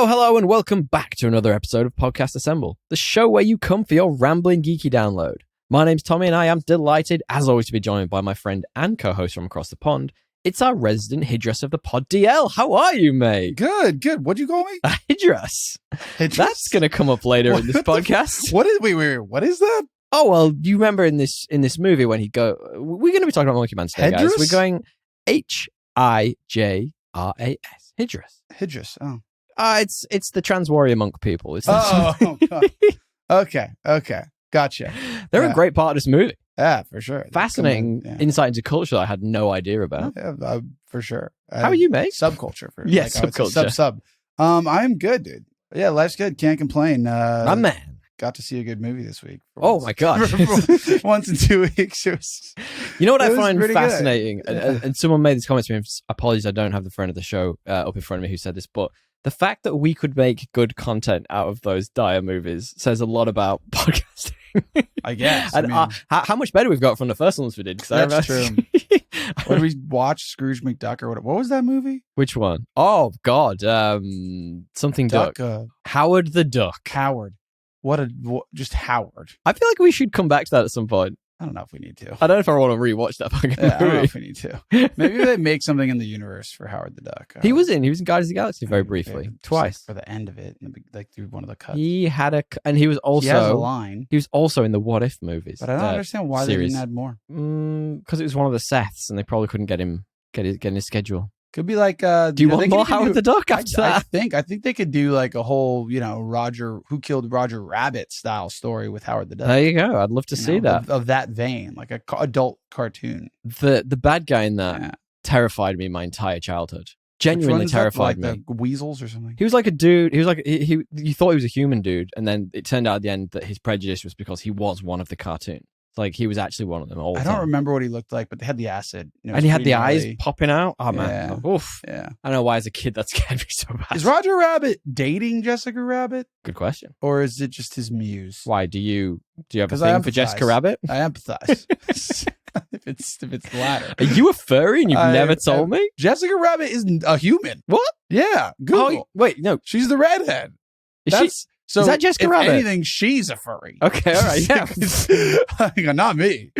Hello, and welcome back to another episode of Podcast Assemble, the show where you come for your rambling geeky download. My name's Tommy, and I am delighted, as always, to be joined by my friend and co-host from across the pond. It's our resident Hidrus of the pod, DL. How are you, mate? Good. What'd you call me? Hidrus. That's going to come up later in this podcast. Wait, what is that? Oh, well, you remember in this movie when we're going to be talking about Monkey Man today, guys. We're going Hijras. Hidrus, oh. It's the trans warrior monk people. God. Okay. Gotcha. They're a great part of this movie. Yeah, for sure. Fascinating insight into culture that I had no idea about. Yeah, for sure. How are you, mate? Subculture. Subculture. Sub. I'm good, dude. Yeah, life's good. Can't complain. My man. Got to see a good movie this week. Oh my God. Once in 2 weeks. You know what I find fascinating? And someone made this comment to me. Apologies, I don't have the friend of the show up in front of me who said this, but the fact that we could make good content out of those dire movies says a lot about podcasting. I guess. And how much better we've got from the first ones we did. That's true. What did we watch? Scrooge McDuck or what was that movie? Which one? Oh, God. Something Duck. Howard the Duck. Howard. Just Howard. I feel like we should come back to that at some point. I don't know if we need to. I don't know if I want to rewatch that fucking movie. I don't know if we need to. Maybe they make something in the universe for Howard the Duck. He was in Guardians of the Galaxy very briefly, twice. For the end of it, like through one of the cuts. He was also. He has a line. He was also in the What If movies. But I don't understand why they didn't add more. Because it was one of the Seths, and they probably couldn't get in his schedule. Could be like. Do you want more Howard the Duck after that? I think they could do like a whole, Who Killed Roger Rabbit style story with Howard the Duck. There you go. I'd love to see that of that vein, like a adult cartoon. The bad guy in that terrified me my entire childhood. Genuinely terrified me. The weasels or something. He was like a dude. He was like you thought he was a human dude, and then it turned out at the end that his prejudice was because he was one of the cartoons. Like he was actually one of them all the time. I don't remember what he looked like, but they had the acid. And he had the eyes popping out. Oh, man. Yeah. Oof. Yeah. I don't know why as a kid that scared me so bad. Is Roger Rabbit dating Jessica Rabbit? Good question. Or is it just his muse? Why? Do you have a thing for Jessica Rabbit? I empathize. if it's the latter. Are you a furry and you've never told me? Jessica Rabbit is a human. What? Yeah. Google. Oh, wait, no. She's the redhead. So is that Jessica Rabbit? If anything, she's a furry. Okay, all right, yeah. Not me.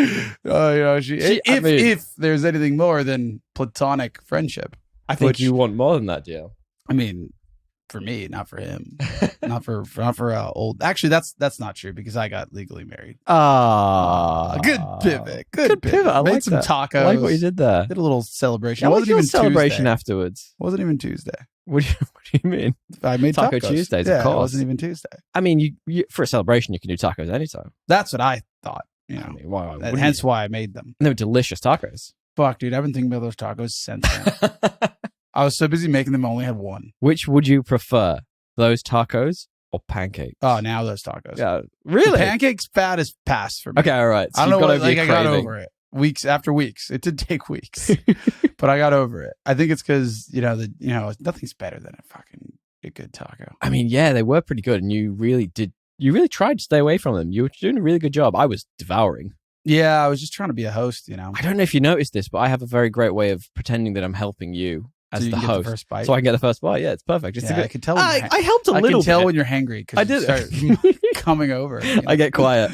If there's anything more than platonic friendship, I think you want more than that, deal. I mean, for me, not for him, not for old. Actually, that's not true because I got legally married. Good pivot. Good pivot. I made some tacos. I like what you did there. Did a little celebration. It wasn't even celebration Tuesday. Afterwards. Wasn't even Tuesday. What do you mean? I made Taco tacos. Tuesdays, of course. It wasn't even Tuesday. I mean, you for a celebration, you can do tacos anytime. That's what I thought. I mean, hence why I made them. And they were delicious tacos. Fuck, dude, I've been thinking about those tacos since then. I was so busy making them, I only had one. Which would you prefer, those tacos or pancakes? Oh, now those tacos. Yeah, really? The pancakes fad is past for me. Okay, all right. So I don't know. I got over it. Weeks after weeks. It did take weeks, but I got over it. I think it's because nothing's better than a good taco. I mean, yeah, they were pretty good, and you really tried to stay away from them. You were doing a really good job. I was devouring. Yeah, I was just trying to be a host. I don't know if you noticed this, but I have a very great way of pretending that I'm helping you as the host, first bite. So I can get the first bite. Yeah, it's perfect. I could tell. I helped a little. I can tell bit. when you're hangry because I did start coming over. I get quiet.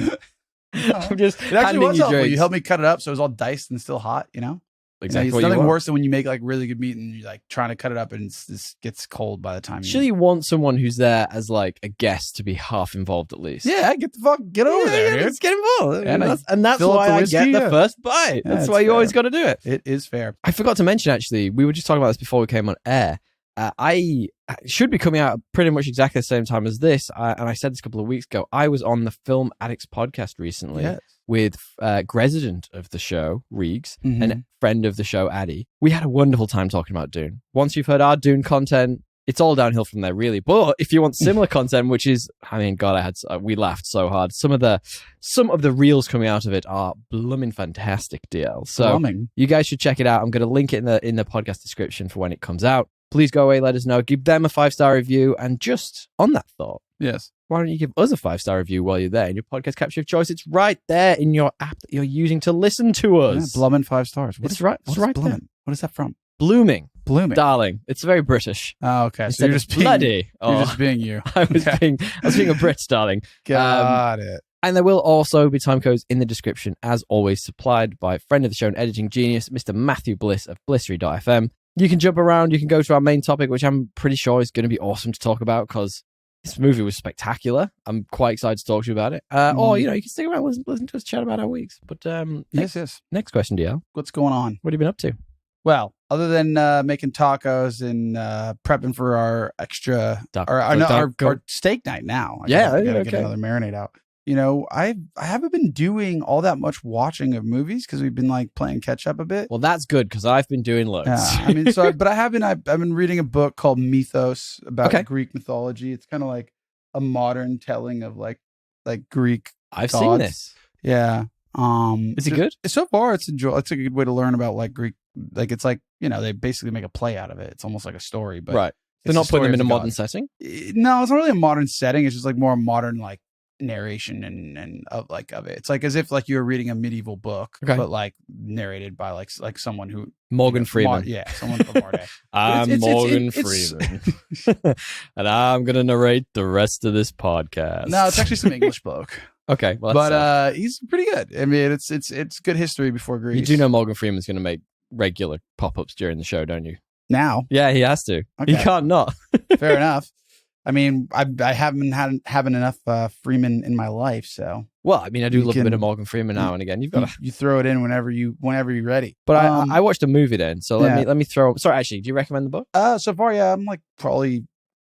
I'm just it actually was you helpful. drinks. You helped me cut it up so it was all diced and still hot. Exactly. It's nothing worse than when you make like really good meat and you're like trying to cut it up and it gets cold by the time. You want someone who's there as like a guest to be half involved at least. Yeah, get over there, dude. Let's get involved. And that's why I get the first bite. Yeah, that's why you always got to do it. It is fair. I forgot to mention actually, we were just talking about this before we came on air. I should be coming out pretty much exactly the same time as this. And I said this a couple of weeks ago. I was on the Film Addicts podcast recently with resident of the show, Reegs, and friend of the show, Addy. We had a wonderful time talking about Dune. Once you've heard our Dune content, it's all downhill from there, really. But if you want similar content, which is, I mean, God, we laughed so hard. Some of the reels coming out of it are blooming fantastic, DL. So you guys should check it out. I'm going to link it in the podcast description for when it comes out. Please go away, let us know, give them a 5-star review, and just on that thought, why don't you give us a 5-star review while you're there in your podcast capture of choice? It's right there in your app that you're using to listen to us. Yeah, Blummin 5 stars. What's right there. What is that from? Blooming. Blooming. Darling. It's very British. Oh, okay. So Instead you're of just being bloody. You're just being you. I was being a Brit, darling. Got it. And there will also be time codes in the description, as always, supplied by friend of the show and editing genius, Mr. Matthew Bliss of blissery.fm. You can jump around. You can go to our main topic, which I'm pretty sure is going to be awesome to talk about because this movie was spectacular. I'm quite excited to talk to you about it. Or, you can stick around and listen to us chat about our weeks. But yes. Next question, DL. What's going on? What have you been up to? Well, other than making tacos and prepping for our extra, our steak night now. I gotta get another marinade out. I haven't been doing all that much watching of movies because we've been like playing catch up a bit. Well, that's good because I've been doing loads. Yeah, but I've been reading a book called Mythos about Greek mythology. It's kind of like a modern telling of like Greek. I've gods. seen this. Yeah. Is it good? So far, it's a good way to learn about like Greek. Like it's like they basically make a play out of it. It's almost like a story, but right. They're not putting them in a modern setting. No, it's not really a modern setting. It's just like more modern like narration and of it. It's like as if like you're reading a medieval book, but like narrated by like someone who Morgan Freeman. Someone from our day. I'm Morgan Freeman, and I'm gonna narrate the rest of this podcast. No, it's actually some English bloke. Okay, well, but he's pretty good. I mean, it's good history before Greece. You do know Morgan Freeman's gonna make regular pop-ups during the show, don't you? Now, yeah, he has to. Okay. He can't not. Fair enough. I mean, I haven't having enough Freeman in my life, so. Well, I mean, I do love a bit of Morgan Freeman now and again. You've got you throw it in whenever you're ready. But I watched a movie then, so let me throw. Sorry, actually, do you recommend the book? So far, yeah, I'm like probably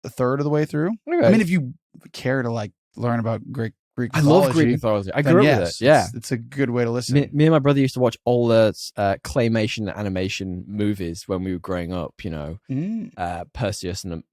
a third of the way through. Okay. I mean, if you care to like learn about Greek mythology, I love Greek mythology. I grew up with it. Yeah, it's a good way to listen. Me and my brother used to watch all the claymation animation movies when we were growing up. Perseus and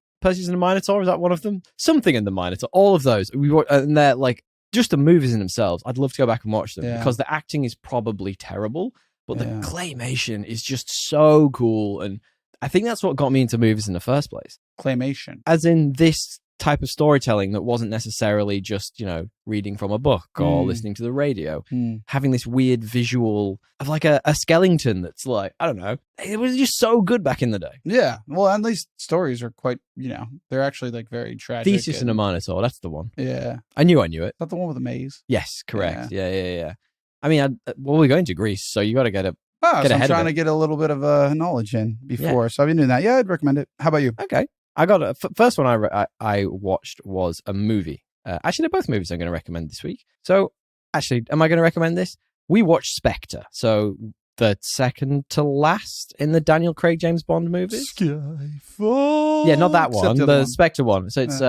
the Minotaur, is that one of them? Something in the Minotaur. All of those. And they're like just the movies in themselves. I'd love to go back and watch them because the acting is probably terrible, but the claymation is just so cool. And I think that's what got me into movies in the first place. Claymation. As in this type of storytelling that wasn't necessarily just, reading from a book or listening to the radio. Having this weird visual of like a skeleton that's like, I don't know. It was just so good back in the day. Yeah. Well, and these stories are quite, they're actually like very tragic. Theseus and the Minotaur, that's the one. Yeah. I knew it. Is that the one with the maze? Yes, correct. Yeah. I mean, we're going to Greece, so you got to get a I'm trying to get a little bit of knowledge in before. Yeah. So I've been doing that. Yeah, I'd recommend it. How about you? Okay. I got first one I watched was a movie. Actually, they're both movies I'm going to recommend this week. So, actually, am I going to recommend this? We watched Spectre. So, the second to last in the Daniel Craig James Bond movies. Skyfall. Yeah, not that one. The Spectre one. So it's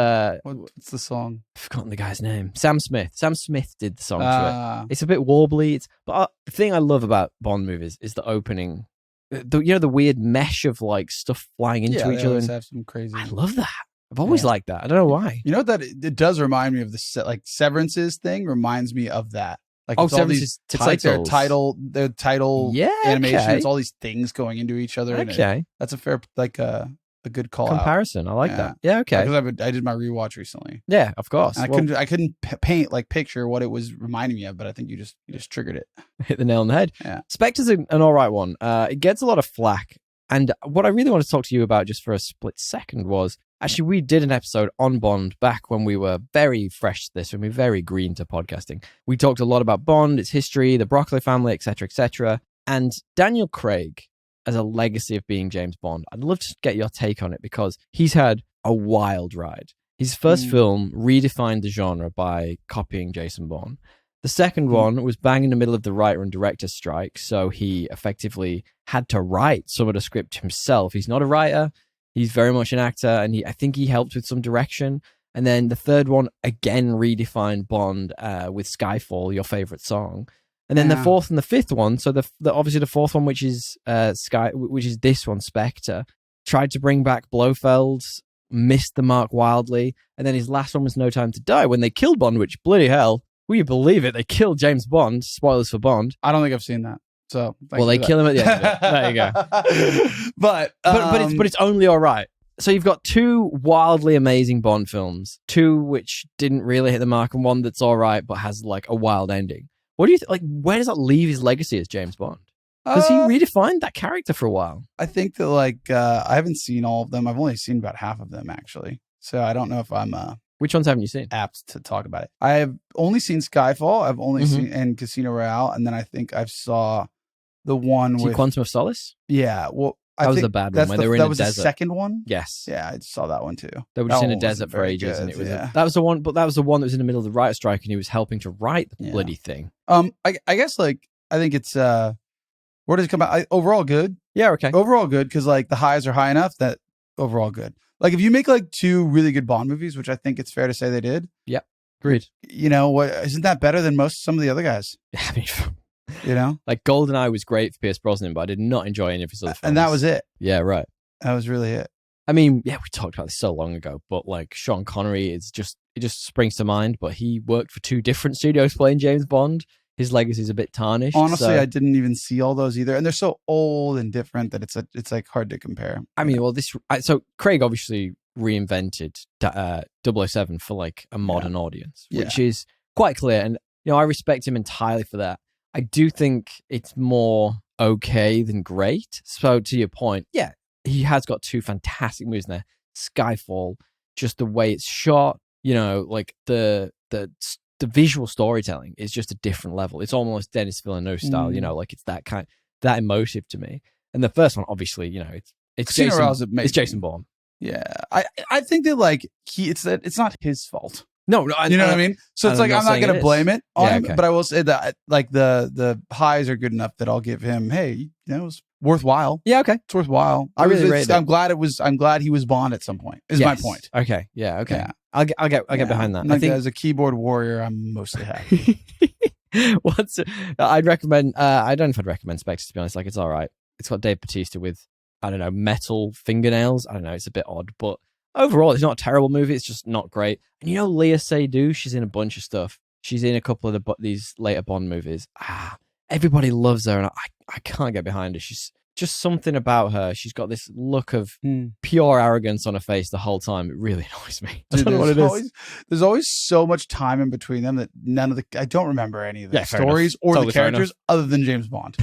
what's the song? I've forgotten the guy's name. Sam Smith. Sam Smith did the song to it. It's a bit warbly. But the thing I love about Bond movies is the opening. The weird mesh of like stuff flying into each other. Have some crazy. I love that. I've always liked that. I don't know why. You know what it does remind me of the Severance's thing. Reminds me of that. Like it's all these it's like their title animation. Okay. It's all these things going into each other. Okay, that's a fair a good call comparison. I like that. Yeah, okay. Because I did my rewatch recently. Yeah, of course. And I couldn't picture what it was reminding me of, but I think you just triggered it. Hit the nail on the head. Yeah, Spectre's an all right one. It gets a lot of flack, and what I really want to talk to you about just for a split second was actually we did an episode on Bond back when we were very fresh to this, when we were very green to podcasting. We talked a lot about Bond, its history, the Broccoli family, etc., etc., and Daniel Craig as a legacy of being James Bond. I'd love to get your take on it because he's had a wild ride. His first film redefined the genre by copying Jason Bourne. The second one was bang in the middle of the writer and director strike, so he effectively had to write some of the script himself. He's not a writer, he's very much an actor, and I think he helped with some direction. And then the third one again redefined Bond with Skyfall, your favorite song. And then the fourth and the fifth one, so the obviously the fourth one, which is which is this one, Spectre, tried to bring back Blofeld, missed the mark wildly, and then his last one was No Time to Die when they killed Bond, which bloody hell, will you believe it? They killed James Bond. Spoilers for Bond. I don't think I've seen that. So they kill him at the end of it. There you go. but it's only all right. So you've got two wildly amazing Bond films, two which didn't really hit the mark, and one that's all right but has like a wild ending. What do you like? Where does that leave his legacy as James Bond? Because he redefined that character for a while. I think that I haven't seen all of them. I've only seen about half of them actually. So I don't know if I'm which ones haven't you seen? Apt to talk about it. I have only seen Skyfall. I've only seen and Casino Royale, and then I think I saw the one with Quantum of Solace. Yeah, well, that was a bad one. Where they were in a desert. That was the second one. Yes. Yeah, I saw that one too. They were just in a desert for ages, and it was that was the one. But that was the one that was in the middle of the writer's strike, and he was helping to write the bloody thing. I guess I think it's where does it come out? Overall good. Yeah. Okay. Overall good because the highs are high enough that overall good. If you make two really good Bond movies, which I think it's fair to say they did. Yeah. Agreed. What isn't that better than some of the other guys? I mean, GoldenEye was great for Pierce Brosnan, but I did not enjoy any of his other films. And that was it. Yeah, right. That was really it. I mean, we talked about this so long ago, but Sean Connery it just springs to mind, but he worked for 2 different studios playing James Bond. His legacy is a bit tarnished. Honestly, I didn't even see all those either. And they're so old and different that it's hard to compare. I mean, so Craig obviously reinvented 007 for a modern audience, which is quite clear. And, I respect him entirely for that. I do think it's more okay than great. So to your point, he has got 2 fantastic movies in there. Skyfall, just the way it's shot, the visual storytelling is just a different level. It's almost Denis Villeneuve style, it's that emotive to me. And the first one, obviously, it's Jason Bourne. Yeah, I think that it's not his fault. No, you know what I mean. So it's I'm not going to blame it on him, but I will say that the highs are good enough that I'll give him. Hey, it was worthwhile. Yeah, okay, it's worthwhile. I really rate it. I'm glad he was Bond at some point. Is my point. Okay, yeah, okay. Yeah. I'll get behind that. I think as a keyboard warrior, I'm mostly happy. I'd recommend. I don't know if I'd recommend Spectre, to be honest. It's all right. It's got Dave Bautista with, I don't know, metal fingernails. I don't know. It's a bit odd, but overall, it's not a terrible movie. It's just not great. And Léa Seydoux, she's in a bunch of stuff. She's in a couple of these later Bond movies. Everybody loves her, and I can't get behind her. She's just something about her. She's got this look of pure arrogance on her face the whole time. It really annoys me. I don't know what it is. There's always so much time in between them that I don't remember any of the stories or the characters other than James Bond.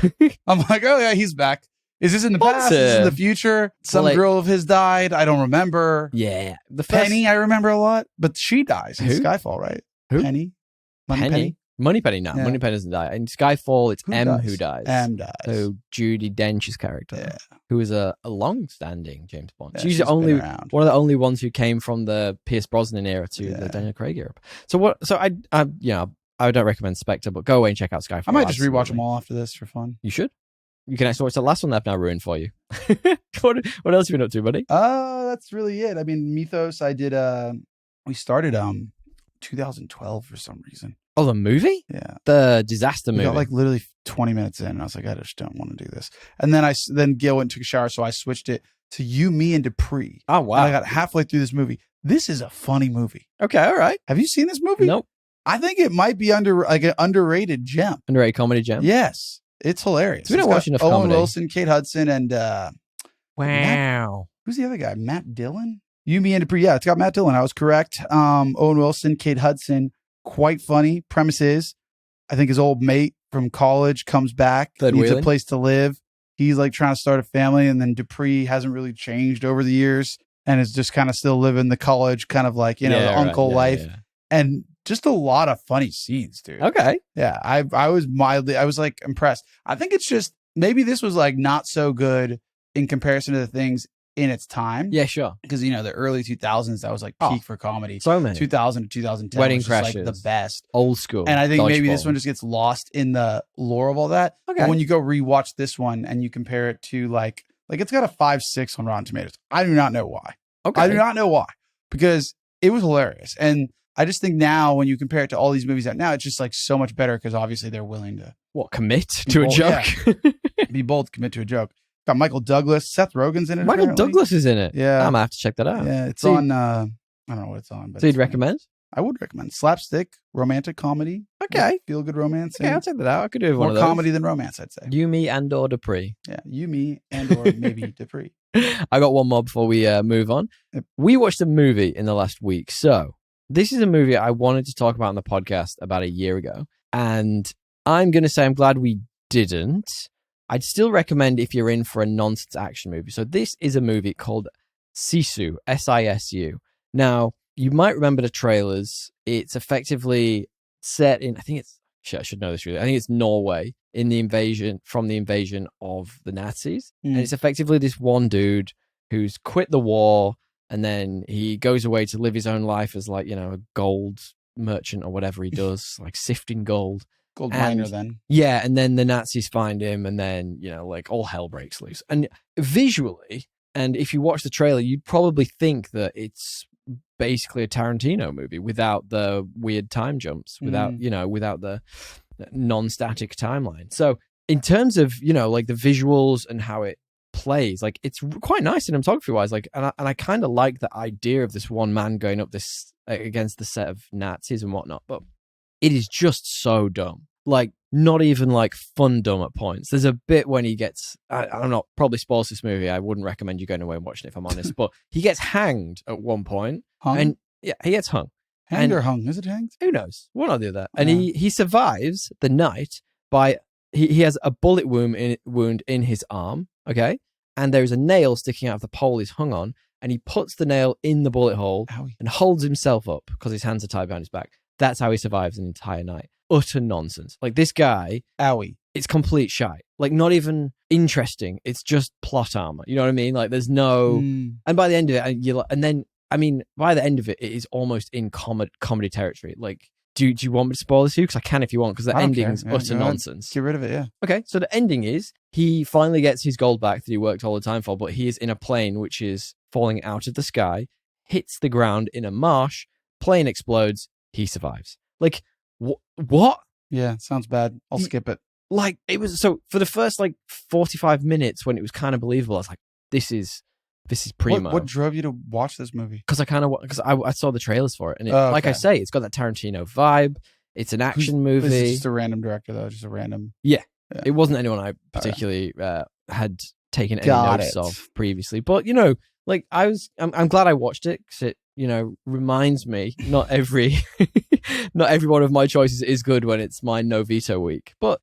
I'm like, oh yeah, he's back. Is this in the past? Is this in the future? Some girl of his died. I don't remember. Yeah. Penny, I remember a lot, but she dies in Skyfall, right? Who? Penny? Moneypenny, no. Yeah. Moneypenny doesn't die. In Skyfall, it's who dies. M dies. So Judi Dench's character, who is a long-standing James Bond. Yeah, she's one of the only ones who came from the Pierce Brosnan era to the Daniel Craig era. So I don't recommend Spectre, but go away and check out Skyfall. I might just rewatch them all after this for fun. You should. You can actually watch the last one that I've now ruined for you. What else have you been up to, buddy? That's really it. I mean, Mythos, I did, we started 2012 for some reason. Oh, the movie? Yeah. The disaster movie. I got literally 20 minutes in and I was like, I just don't want to do this. And then Gil went and took a shower, so I switched it to You, Me, and Dupree. Oh, wow. And I got halfway through this movie. This is a funny movie. Okay, all right. Have you seen this movie? Nope. I think it might be an underrated gem. Underrated comedy gem? Yes. It's hilarious. We don't watch enough Owen comedy. Wilson, Kate Hudson, and wow. Who's the other guy? Matt Dillon? You, Me, and Dupree. Yeah, it's got Matt Dillon. I was correct. Owen Wilson, Kate Hudson. Quite funny. Premise is, I think his old mate from college comes back, needs a place to live. He's trying to start a family, and then Dupree hasn't really changed over the years and is just kind of still living the college kind of the uncle life. Yeah. And just a lot of funny scenes, dude. Okay. Yeah, I was impressed. I think it's just maybe this was not so good in comparison to the things in its time. Yeah, sure. Because the early 2000s, that was peak for comedy. So many. 2000 to 2010 Wedding was Crashers, the best. Old school. And I think maybe this one just gets lost in the lore of all that. Okay. But when you go rewatch this one and you compare it to it's got a 5.6 on Rotten Tomatoes. I do not know why. Okay. I do not know why. Because it was hilarious. And I just think now when you compare it to all these movies out now, it's just so much better because obviously they're willing to commit to a joke. Yeah. Be bold, commit to a joke. Got Michael Douglas, Seth Rogen's in it. Michael Douglas is in it. Yeah, I'm gonna have to check that out. Yeah, it's on. I don't know what it's on. But so you'd recommend? I would recommend slapstick romantic comedy. Okay, feel good romance. Okay, I'll check that out. I could do more one of those. Comedy than romance, I'd say. You, Me, and or Dupree. Yeah, You, Me, and or maybe Dupree. I got one more before we move on. Yep. We watched a movie in the last week, so. This is a movie I wanted to talk about on the podcast about a year ago. And I'm going to say I'm glad we didn't. I'd still recommend if you're in for a nonsense action movie. So this is a movie called SISU, SISU. Now, you might remember the trailers. It's effectively set in, I should know this really. I think it's Norway from the invasion of the Nazis. And it's effectively this one dude who's quit the war, and then he goes away to live his own life as like, a gold merchant or whatever he does, like sifting gold. Gold miner then. Yeah, and then the Nazis find him, and then, like all hell breaks loose. And visually, and if you watch the trailer, you'd probably think that it's basically a Tarantino movie without the weird time jumps, without the non-static timeline. So in terms of, like the visuals and how it plays, like it's quite nice cinematography wise, like, and I kind of like the idea of this one man going up this against the set of Nazis and whatnot, but it is just so dumb. Like, not even like fun dumb at points. There's a bit when he gets, I'm not, probably spoils this movie. I wouldn't recommend you going away and watching it if I'm honest, but he gets hanged at one point. Hung? And yeah, he gets hung. Hanged or hung? Is it hanged? Who knows? One or the other. And he survives the night by, he has a bullet wound in his arm, okay? And there's a nail sticking out of the pole he's hung on, and he puts the nail in the bullet hole and holds himself up because his hands are tied behind his back. That's how he survives an entire night. Utter nonsense. Like, this guy, it's complete shite. Like, not even interesting. It's just plot armor. You know what I mean? Like, there's no... And by the end of it, by the end of it, it is almost in comedy territory. Like, do you want me to spoil this to you? Because I can if you want, because the ending's utter nonsense. Get rid of it, yeah. Okay, so the ending is, he finally gets his gold back that he worked all the time for, but he is in a plane which is falling out of the sky, hits the ground in a marsh, plane explodes, he survives. Like, what? Yeah, sounds bad. I'll skip it. Like, it was, so for the first like 45 minutes when it was kind of believable, I was like, this is primo. What drove you to watch this movie? Because I saw the trailers for it, and like I say, it's got that Tarantino vibe. It's an action movie. This is just a random director, though. Just a random. Yeah. It wasn't anyone I particularly had taken any notice of previously, but like I'm glad I watched it because it reminds me not every one of my choices is good when it's my no veto week, but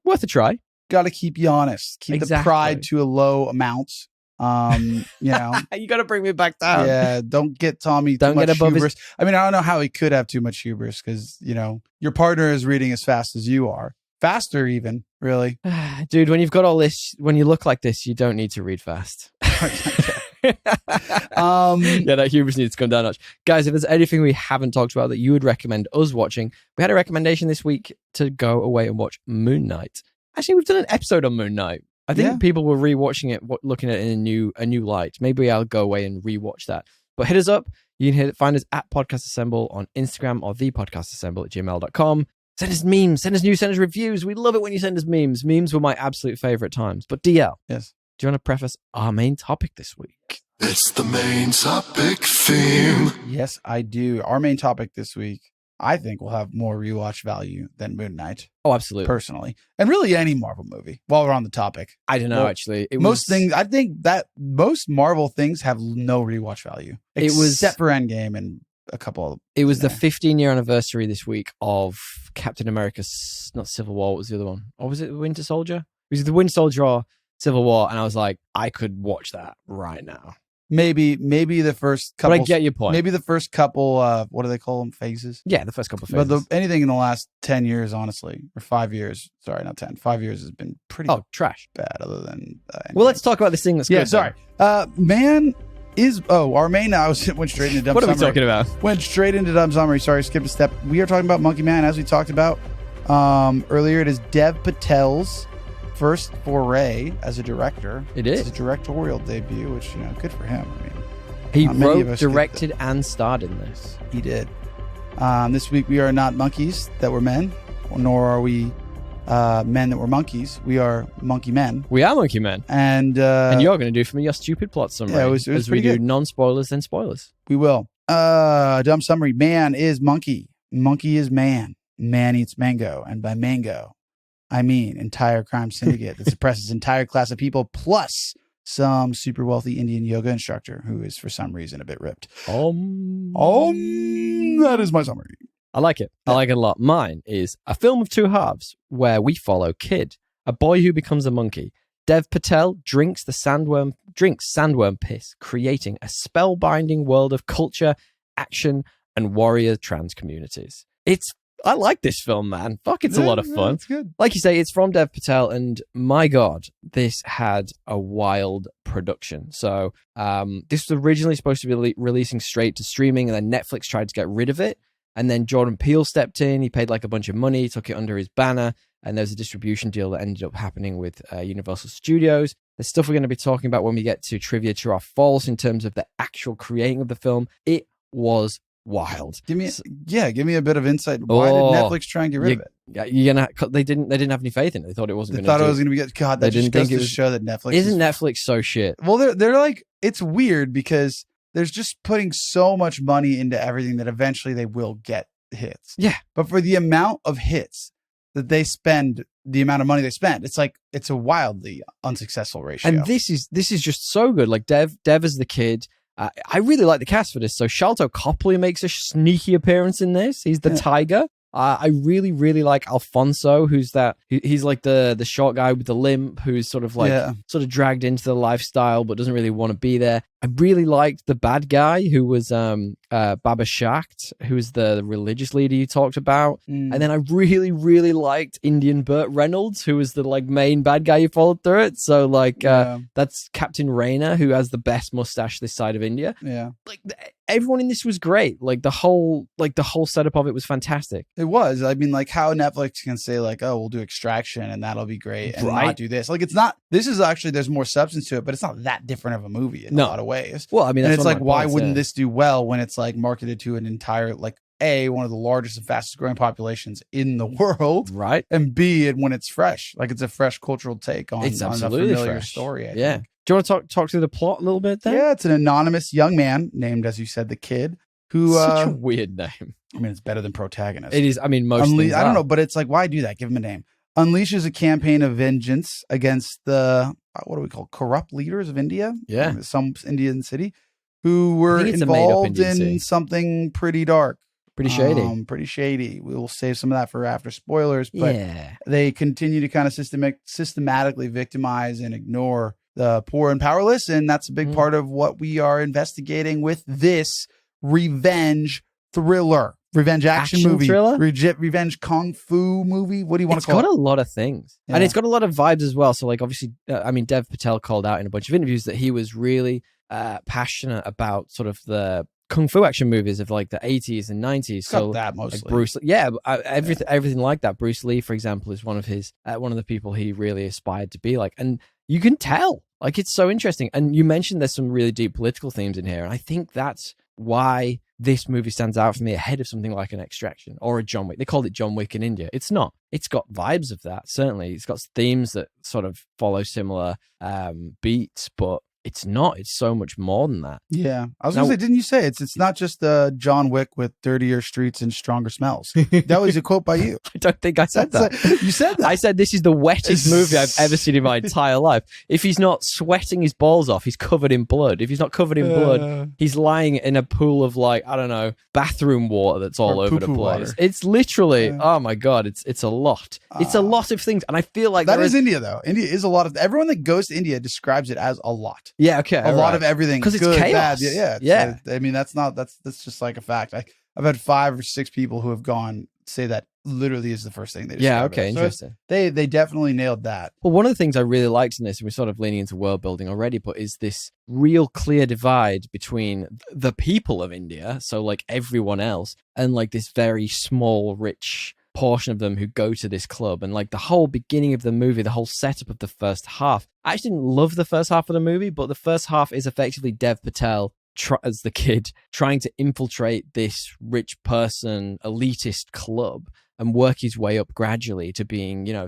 worth a try. Got to keep you honest. Keep the pride to a low amount. You got to bring me back down. Yeah, don't get Tommy don't too get much above hubris. I mean, I don't know how he could have too much hubris because your partner is reading as fast as you are, faster even, really. Dude, when you've got all this, when you look like this, you don't need to read fast. That hubris needs to come down a notch. Guys, if there's anything we haven't talked about that you would recommend us watching, we had a recommendation this week to go away and watch Moon Knight. Actually, we've done an episode on Moon Knight. I think people were rewatching it, looking at it in a new light. Maybe I'll go away and rewatch that. But hit us up. You can find us at Podcast Assemble on Instagram or thepodcastassemble@gmail.com. Send us memes, send us news, send us reviews. We love it when you send us memes. Memes were my absolute favorite times. But DL, yes, do you want to preface our main topic this week? It's the main topic theme. Yes, I do. Our main topic this week, I think, will have more rewatch value than Moon Knight. Oh, absolutely. Personally. And really any Marvel movie, while we're on the topic. I don't know, actually. I think that most Marvel things have no rewatch value. Except for Endgame and a couple of... It was the 15-year anniversary this week of Captain America's, not Civil War, what was the other one? Or was it Winter Soldier? It was the Winter Soldier or Civil War, and I was like, I could watch that right now. Maybe the first couple... But I get your point. Maybe the first couple, what do they call them, phases? Yeah, the first couple of phases. But anything in the last 10 years, honestly, or 5 years, sorry, not 10, 5 years has been pretty trash. Bad other than... well, let's talk about this thing that's good. Yeah, sorry. Man is... Oh, our main... I went straight into dumb What summary. are we talking about? Went straight into dumb summary. Sorry, skipped a step. We are talking about Monkey Man, as we talked about earlier. It is Dev Patel's first foray as a director. It is. It's a directorial debut, which, good for him. I mean... He wrote, directed, and starred in this. He did. This week, we are not monkeys that were men, nor are we men that were monkeys. We are monkey men. We are monkey men. And you're going to do for me your stupid plot summary. Yeah, it was as we do non-spoilers, then spoilers. We will. Dumb summary. Man is monkey. Monkey is man. Man eats mango. And by mango, I mean entire crime syndicate that suppresses entire class of people, plus some super wealthy Indian yoga instructor who is for some reason a bit ripped. That is my summary. I like it. I like it a lot. Mine is a film of two halves where we follow Kid, A boy who becomes a monkey. Dev Patel drinks sandworm piss, creating a spellbinding world of culture, action, and warrior trans communities. I like this film, man. Fuck, it's a lot of fun. It's good. Like you say, it's from Dev Patel, and my God, this had a wild production. So this was originally supposed to be releasing straight to streaming, and then Netflix tried to get rid of it. And then Jordan Peele stepped in. He paid like a bunch of money, took it under his banner, and there's a distribution deal that ended up happening with Universal Studios. There's stuff we're going to be talking about when we get to Trivia True or False in terms of the actual creating of the film. It was wild. Give me a bit of insight. Why did Netflix try and get rid of it? Yeah, they didn't have any faith in it. They thought it wasn't. They thought it was going to be good. God, that just goes to show that Netflix isn't Netflix so shit. Well, they're like, it's weird because there's just putting so much money into everything that eventually they will get hits. Yeah, but for the amount of hits that they spend, the amount of money they spend, it's like it's a wildly unsuccessful ratio. And this is just so good. Like Dev as the kid. I really like the cast for this. So Sharlto Copley makes a sneaky appearance in this. He's the tiger. I really, really like Alfonso, who's that. He's like the short guy with the limp, who's sort of like sort of dragged into the lifestyle, but doesn't really want to be there. I really liked the bad guy who was Baba Shacht, who was the religious leader you talked about. And then I really, really liked Indian Burt Reynolds, who was the like main bad guy you followed through it. So like that's Captain Rayner, who has the best mustache this side of India. Yeah, like everyone in this was great. Like the whole setup of it was fantastic. It was. I mean, like how Netflix can say like, oh, we'll do Extraction and that'll be great, and not do this. Like it's not. This is actually, there's more substance to it, but it's not that different of a movie in a lot of ways. Well, I mean, and it's like, why wouldn't this do well when it's like marketed to an entire, like one of the largest and fastest growing populations in the world, right? And B, when it's fresh, like it's a fresh cultural take on a familiar story. I think. Do you want to talk through the plot a little bit then? Yeah, it's an anonymous young man named, as you said, the Kid, who such a weird name. I mean, it's better than Protagonist. It is. I mean, most things I don't know, but it's like, why do that? Give him a name. Unleashes a campaign of vengeance against the what do we call corrupt leaders of India? Yeah, some Indian city who were involved in something pretty dark. Pretty shady. Pretty shady. We will save some of that for after spoilers, but they continue to kind of systematically victimize and ignore the poor and powerless, and that's a big part of what we are investigating with this revenge thriller. Revenge action movie. Thriller? Revenge kung fu movie. What do you want to call it? It's got a lot of things. Yeah. And it's got a lot of vibes as well. So like obviously, I mean, Dev Patel called out in a bunch of interviews that he was really passionate about sort of the kung fu action movies of like the 80s and 90s. So that mostly. Like Bruce, everything like that. Bruce Lee, for example, is one of the people he really aspired to be like. And you can tell, like, it's so interesting. And you mentioned there's some really deep political themes in here. And I think that's why this movie stands out for me ahead of something like an Extraction or a John Wick. They called it John Wick in India. It's not. It's got vibes of that, certainly. It's got themes that sort of follow similar beats, but it's not. It's so much more than that. Yeah. I was going to say, didn't you say it's not just John Wick with dirtier streets and stronger smells? That was a quote by you. I don't think I said that. You said that. I said this is the wettest movie I've ever seen in my entire life. If he's not sweating his balls off, he's covered in blood. If he's not covered in blood, he's lying in a pool of like, I don't know, bathroom water that's all over the place. Water. It's literally, oh my God, it's a lot. It's a lot of things. And I feel like that is India though. India is a lot of, everyone that goes to India describes it as a lot. Yeah, okay. A lot of everything. Because it's chaos. Bad. Yeah. I mean, that's just like a fact. I've had 5 or 6 people who have gone say that literally is the first thing they describe. Yeah, okay, interesting. So they definitely nailed that. Well, one of the things I really liked in this, and we're sort of leaning into world building already, but is this real clear divide between the people of India, so like everyone else, and like this very small, rich portion of them who go to this club. And like the whole beginning of the movie, the whole setup of the first half, I actually didn't love the first half of the movie, but the first half is effectively Dev Patel as the Kid trying to infiltrate this rich person elitist club and work his way up gradually to being, you know,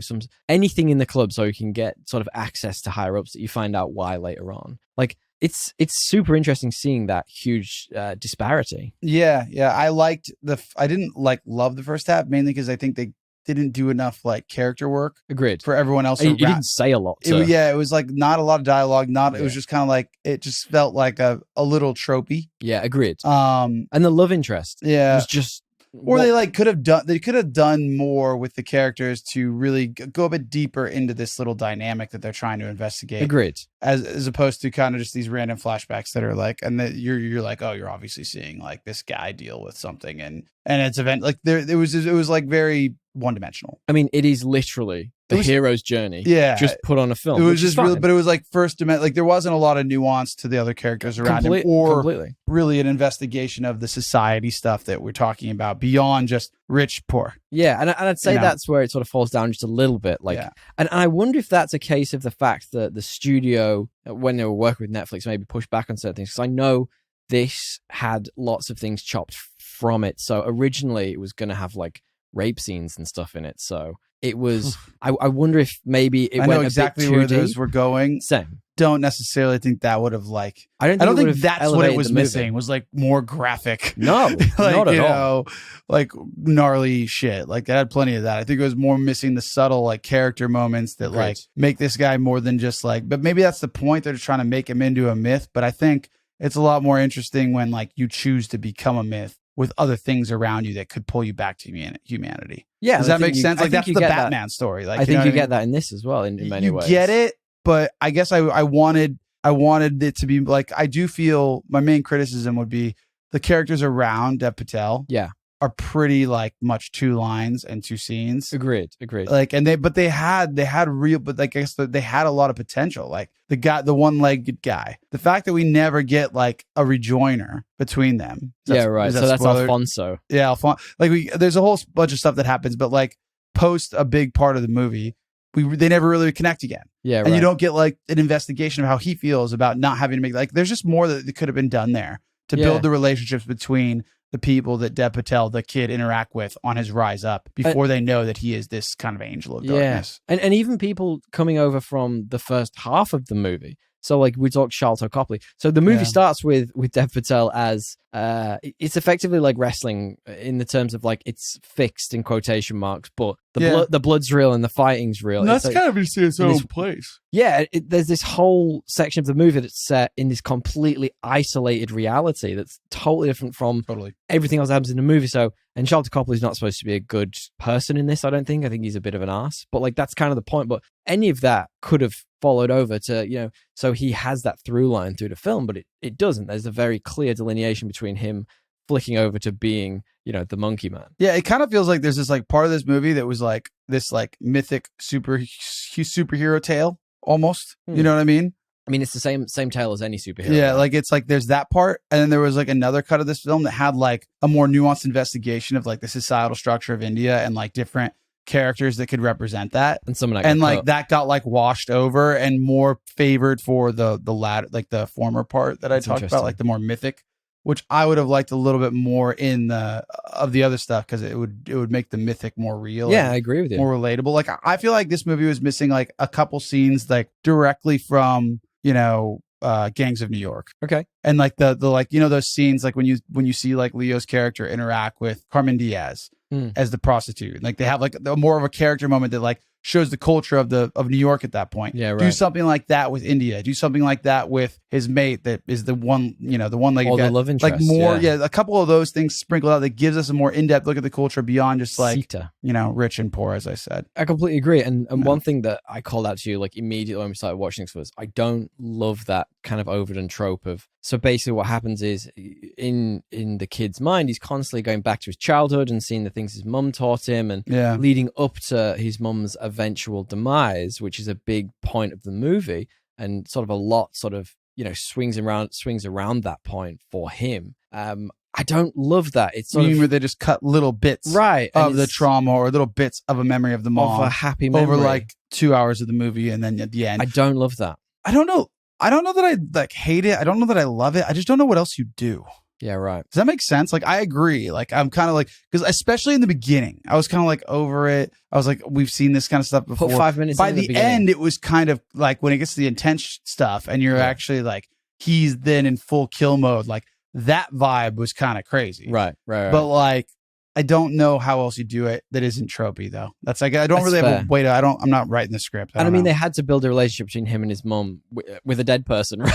anything in the club so he can get sort of access to higher ups that you find out why later on. Like it's super interesting seeing that huge disparity. Yeah. I didn't love the first half, mainly because I think they didn't do enough like character work. Agreed. For everyone else. You didn't say a lot. It was like not a lot of dialogue. It was just kind of like, it just felt like a little tropey. Yeah, agreed. And the love interest. Yeah. Was just Or they could have done more with the characters to really go a bit deeper into this little dynamic that they're trying to investigate. Agreed. As opposed to kind of just these random flashbacks that are like, and that you're like, oh, you're obviously seeing like this guy deal with something, and it's event like it was like very one dimensional. I mean, it is literally the hero's journey. Yeah, just put on a film. It was just really, but it was like first dimension. Like there wasn't a lot of nuance to the other characters around him, or really an investigation of the society stuff that we're talking about beyond just rich, poor. Yeah, and I'd say that's where it sort of falls down just a little bit. Like, and I wonder if that's a case of the fact that the studio, when they were working with Netflix, maybe pushed back on certain things. Because I know this had lots of things chopped from it. So originally it was going to have like rape scenes and stuff in it. So it was, I wonder if maybe it went exactly where those were going. Same. Don't necessarily think that would have like, I don't think that's what it was missing, was like more graphic. No, like, not at all. Like gnarly shit. Like they had plenty of that. I think it was more missing the subtle like character moments that like make this guy more than just like, but maybe that's the point. They're trying to make him into a myth. But I think it's a lot more interesting when like you choose to become a myth with other things around you that could pull you back to humanity. Yeah. Does that make sense? Like that's the Batman story. Like I think you get that in this as well in many ways. You get it, but I guess I wanted it to be like, I do feel my main criticism would be the characters around Dev Patel. Yeah. Are pretty like much 2 lines and 2 scenes. Agreed. Like, and they had real, but like, I guess they had a lot of potential. Like the one-legged guy, the fact that we never get like a rejoiner between them. Yeah, right. So that's Alfonso. Yeah. Like there's a whole bunch of stuff that happens, but like post a big part of the movie, they never really connect again. Yeah. And you don't get like an investigation of how he feels about not having to make, like, there's just more that could have been done there to build the relationships between the people that Dev Patel, the kid, interact with on his rise up before they know that he is this kind of angel of darkness. And even people coming over from the first half of the movie. So like we talked Sharlto Copley. So the movie starts with Dev Patel as it's effectively like wrestling in the terms of like it's fixed in quotation marks, but the blood's real and the fighting's real. And that's like, kind of in its own place. Yeah, there's this whole section of the movie that's set in this completely isolated reality that's totally different from everything else that happens in the movie. So, and Sharlto Copley's not supposed to be a good person in this, I don't think. I think he's a bit of an ass. But like that's kind of the point. But any of that could have followed over to, so he has that through line through the film, but it doesn't. There's a very clear delineation between him flicking over to being, the monkey man. Yeah, it kind of feels like there's this like part of this movie that was like this like mythic superhero tale almost. You know what I mean? I mean, it's the same tale as any superhero. Yeah, like it's like there's that part, and then there was like another cut of this film that had like a more nuanced investigation of like the societal structure of India and like different characters that could represent that, and that got like washed over and more favored for the latter, like the former part that I talked about, like the more mythic, which I would have liked a little bit more in the other stuff because it would make the mythic more real. Yeah, I agree with you. More relatable. Like I feel like this movie was missing like a couple scenes like directly from Gangs of New York. Okay. And like the like those scenes like when you see like Leo's character interact with Carmen Diaz as the prostitute. Like they have like more of a character moment that like shows the culture of New York at that point. Yeah, right. Do something like that with India. Do something like that with his mate that is the one, the one-legged guy. The love interest. Like more, a couple of those things sprinkled out that gives us a more in-depth look at the culture beyond just like, Sita. Rich and poor, as I said. I completely agree. And one thing that I called out to you like immediately when we started watching this was I don't love that kind of overdone trope of, so basically what happens is in the kid's mind, he's constantly going back to his childhood and seeing the things his mum taught him and leading up to his mum's eventual demise, which is a big point of the movie, and sort of a lot sort of swings around that point for him. I don't love that. It's sort of where they just cut little bits of the trauma or little bits of a memory of the mom of a happy memory over like 2 hours of the movie, and then at the end. I don't love that. I don't know that I like hate it. I don't know that I love it. I just don't know what else you do. Yeah, right. Does that make sense? Like, I agree. Like, I'm kind of like, because especially in the beginning, I was kind of like over it. I was like, we've seen this kind of stuff before. Put 5 minutes by the end, it was kind of like when it gets to the intense stuff and you're actually like, he's then in full kill mode. Like, that vibe was kind of crazy. Right. But like, I don't know how else you do it that isn't tropey though. That's like, I don't really have a way to, I'm not writing the script. I mean, they had to build a relationship between him and his mom with a dead person, right?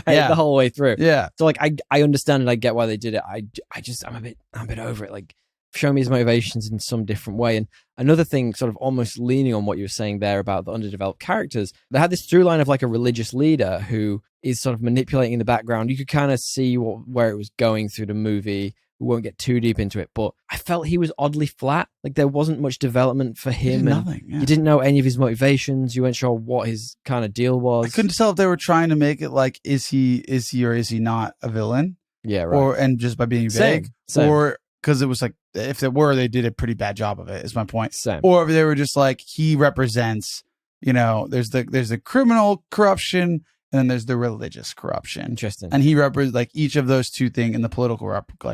The whole way through. Yeah. So like, I understand and I get why they did it. I'm a bit over it. Like, show me his motivations in some different way. And another thing, sort of almost leaning on what you were saying there about the underdeveloped characters, they had this through line of like a religious leader who is sort of manipulating in the background. You could kind of see where it was going through the movie. We won't get too deep into it, but I felt he was oddly flat. Like there wasn't much development for him. Nothing. Yeah. You didn't know any of his motivations. You weren't sure what his kind of deal was. I couldn't tell if they were trying to make it like, is he or is he not a villain? Yeah, right. And just by being vague, Same. Or because it was like, if they were, they did a pretty bad job of it, is my point. Same. Or if they were just like, he represents, there's the criminal corruption and then there's the religious corruption. Interesting. And he represents like each of those two things in the political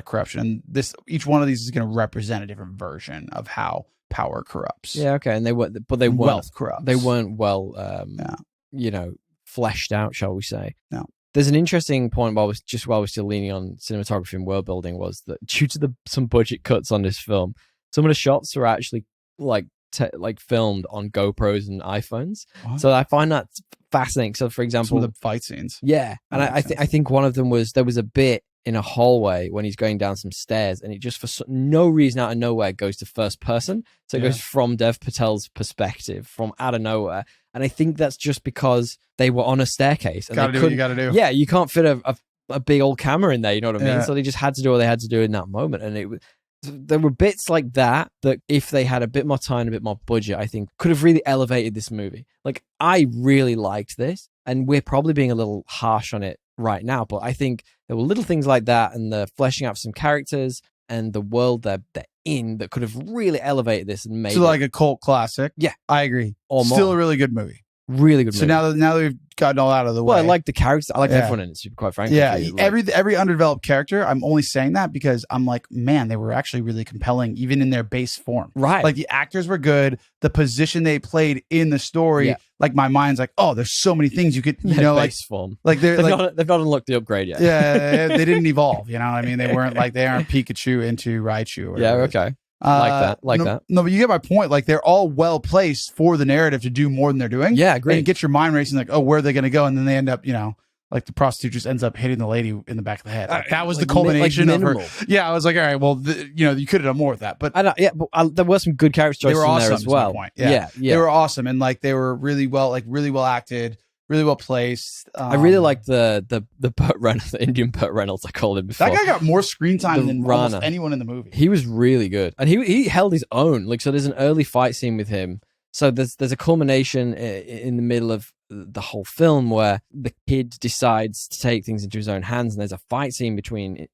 corruption. And each one of these is going to represent a different version of how power corrupts. Yeah, okay. And wealth corrupts. They weren't well, fleshed out, shall we say? No. There's an interesting point while we're still leaning on cinematography and world building, was that due to some budget cuts on this film, some of the shots are actually like filmed on GoPros and iPhones. What? So I find that fascinating. So for example, some of the fight scenes. Yeah. And I think one of them there was a bit in a hallway when he's going down some stairs, and it just for no reason out of nowhere goes to first person. So it goes from Dev Patel's perspective from out of nowhere. And I think that's just because they were on a staircase. And gotta do what you gotta do. Yeah, you can't fit a big old camera in there, you know what I mean? Yeah. So they just had to do what they had to do in that moment. And there were bits like that if they had a bit more time, a bit more budget, I think could have really elevated this movie. Like, I really liked this, and we're probably being a little harsh on it right now, but I think there were little things like that and the fleshing out of some characters and the world they're in that could have really elevated this and made it like a cult classic. Yeah, I agree. Or more. Still a really good movie. Really good movie. So now that we've gotten all out of the way. Well, I like the characters. I like everyone in it, quite frankly. Yeah, every underdeveloped character, I'm only saying that because I'm like, man, they were actually really compelling, even in their base form. Right. Like, the actors were good. The position they played in the story, like, my mind's like, oh, there's so many things you could, base form. Like, they've not unlocked the upgrade yet. Yeah, they didn't evolve. You know what I mean? They aren't Pikachu into Raichu. Or yeah, okay. Like that. No, but you get my point. Like, they're all well placed for the narrative to do more than they're doing. Yeah, great. And get your mind racing, like, oh, where are they going to go? And then they end up, like the prostitute just ends up hitting the lady in the back of the head. Like, that was the culmination of her. Yeah, I was like, all right, well, you could have done more with that. But there were some good character choices in there as well. Yeah, they were awesome, and like they were really well acted. Really well placed. I really like the Burt Reynolds, the Indian Burt Reynolds, I called him before. That guy got more screen time than almost anyone in the movie. He was really good, and he held his own. Like, so there's an early fight scene with him. So there's a culmination in the middle of the whole film where the kid decides to take things into his own hands, and there's a fight scene between